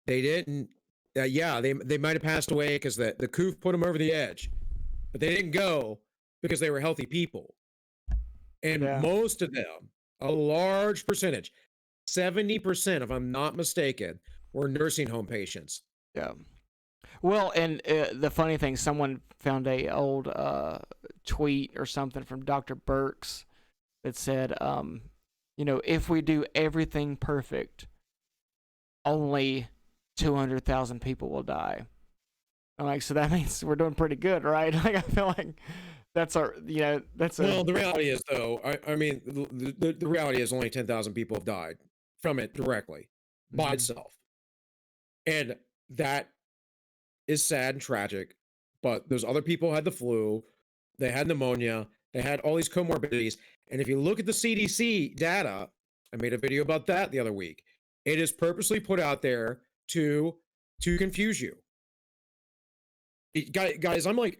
they didn't. Yeah, they might have passed away because the coof put them over the edge, but they didn't go because they were healthy people. And yeah. most of them, a large percentage, 70%, if I'm not mistaken, were nursing home patients. Yeah. Well, and the funny thing, someone found a old tweet or something from Dr. Burks that said, if we do everything perfect, only 200,000 people will die. I'm like, so that means we're doing pretty good, right? Like, I feel like that's Well, the reality is, though, I mean, the reality is only 10,000 people have died from it directly by itself. And that is sad and tragic. But those other people had the flu, they had pneumonia, they had all these comorbidities. And if you look at the CDC data, I made a video about that the other week. It is purposely put out there to confuse you. Guys, I'm like,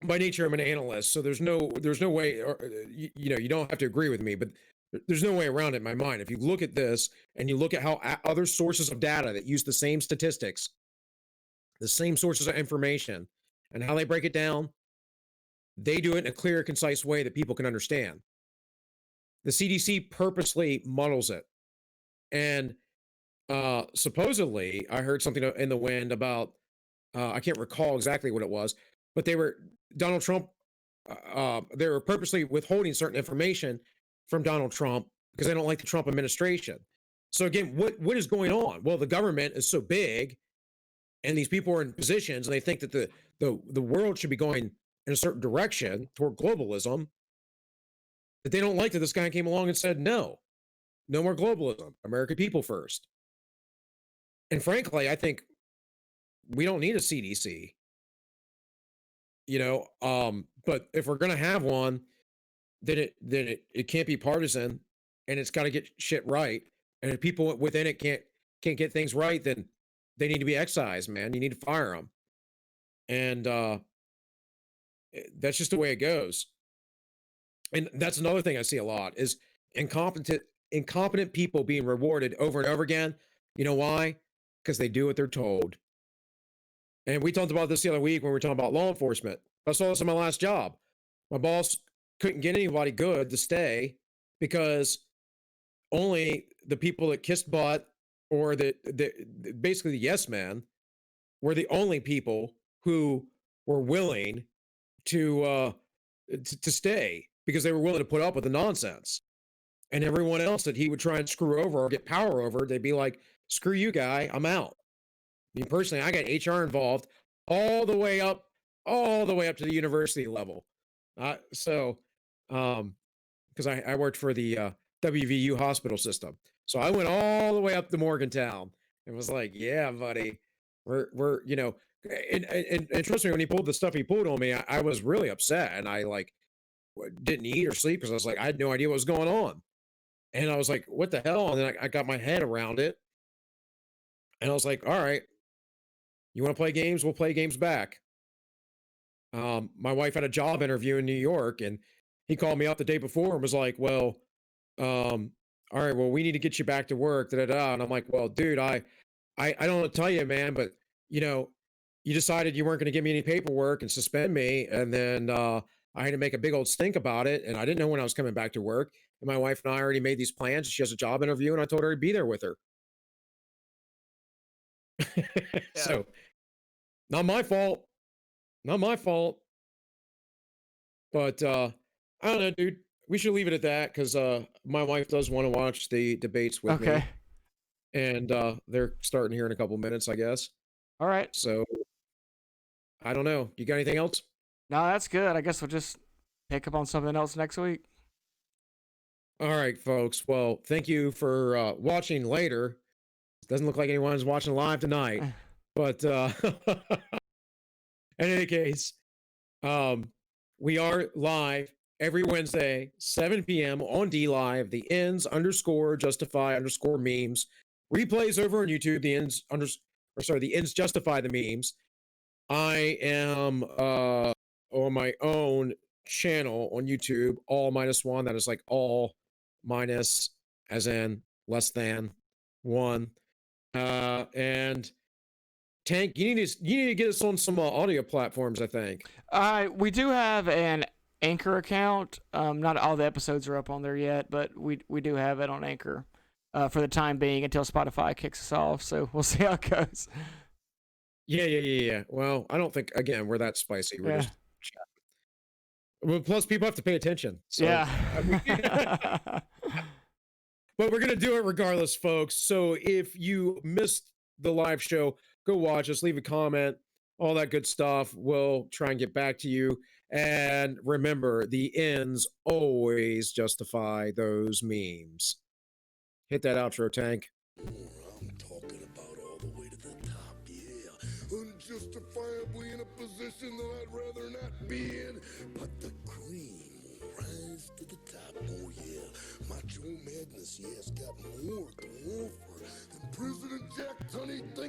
by nature, I'm an analyst, so there's no way, or, you don't have to agree with me, but there's no way around it in my mind. If you look at this and you look at how other sources of data that use the same statistics, the same sources of information, and how they break it down, they do it in a clear, concise way that people can understand. The CDC purposely muddles it. And supposedly, I heard something in the wind about, I can't recall exactly what it was, but Donald Trump, they were purposely withholding certain information from Donald Trump because they don't like the Trump administration. So again, what is going on? Well, the government is so big, and these people are in positions, and they think that the world should be going in a certain direction toward globalism, that they don't like that this guy came along and said, no more globalism, American people first. And frankly, I think we don't need a CDC, but if we're going to have one, then it can't be partisan, and it's got to get shit right. And if people within it can't get things right, then they need to be excised, man. You need to fire them. And that's just the way it goes. And that's another thing I see a lot is incompetent people being rewarded over and over again. You know why? Because they do what they're told. And we talked about this the other week when we were talking about law enforcement. I saw this in my last job. My boss couldn't get anybody good to stay because only the people that kissed butt or basically the yes men were the only people who were willing to stay because they were willing to put up with the nonsense. And everyone else that he would try and screw over or get power over, they'd be like, screw you, guy, I'm out. I mean, personally, I got HR involved all the way up to the university level. Because I worked for the WVU hospital system. So I went all the way up to Morgantown and was like, yeah, buddy, we're and trust me, when he pulled the stuff he pulled on me, I was really upset, and I didn't eat or sleep because I was like, I had no idea what was going on. And I was like, what the hell? And then I got my head around it. And I was like, all right, you want to play games? We'll play games back. My wife had a job interview in New York, and he called me up the day before and was like, well, all right, well, we need to get you back to work. And I'm like, well, dude, I don't want to tell you, man, but you decided you weren't going to give me any paperwork and suspend me. And then I had to make a big old stink about it. And I didn't know when I was coming back to work. And my wife and I already made these plans. She has a job interview, and I told her I'd be there with her. Yeah. So, not my fault. Not my fault. But I don't know, dude. We should leave it at that because my wife does want to watch the debates with me. And they're starting here in a couple minutes, I guess. All right. So, I don't know. You got anything else? No, that's good. I guess we'll just pick up on something else next week. All right, folks. Well, thank you for watching later. Doesn't look like anyone's watching live tonight. But in any case, we are live every Wednesday, 7 p.m. on DLive, the ends_justify_memes. Replays over on YouTube, the ends justify the memes. I am on my own channel on YouTube, all -1. That is like all minus as in less than 1. And Tank, you need to get us on some audio platforms, I think. We do have an Anchor account. Not all the episodes are up on there yet, but we do have it on Anchor for the time being until Spotify kicks us off. So we'll see how it goes. Yeah. Well, I don't think, again, we're that spicy. We're just chatting. Well, plus, people have to pay attention. So, yeah. But we're going to do it regardless, folks. So if you missed the live show, go watch us, leave a comment, all that good stuff. We'll try and get back to you. And remember, the ends always justify those memes. Hit that outro, Tank. I'm talking about all the way to the top, yeah. Unjustifiably in a position that I'd rather not be in. But the cream will rise to the top, oh yeah. Macho Madness, yes, got more to offer than President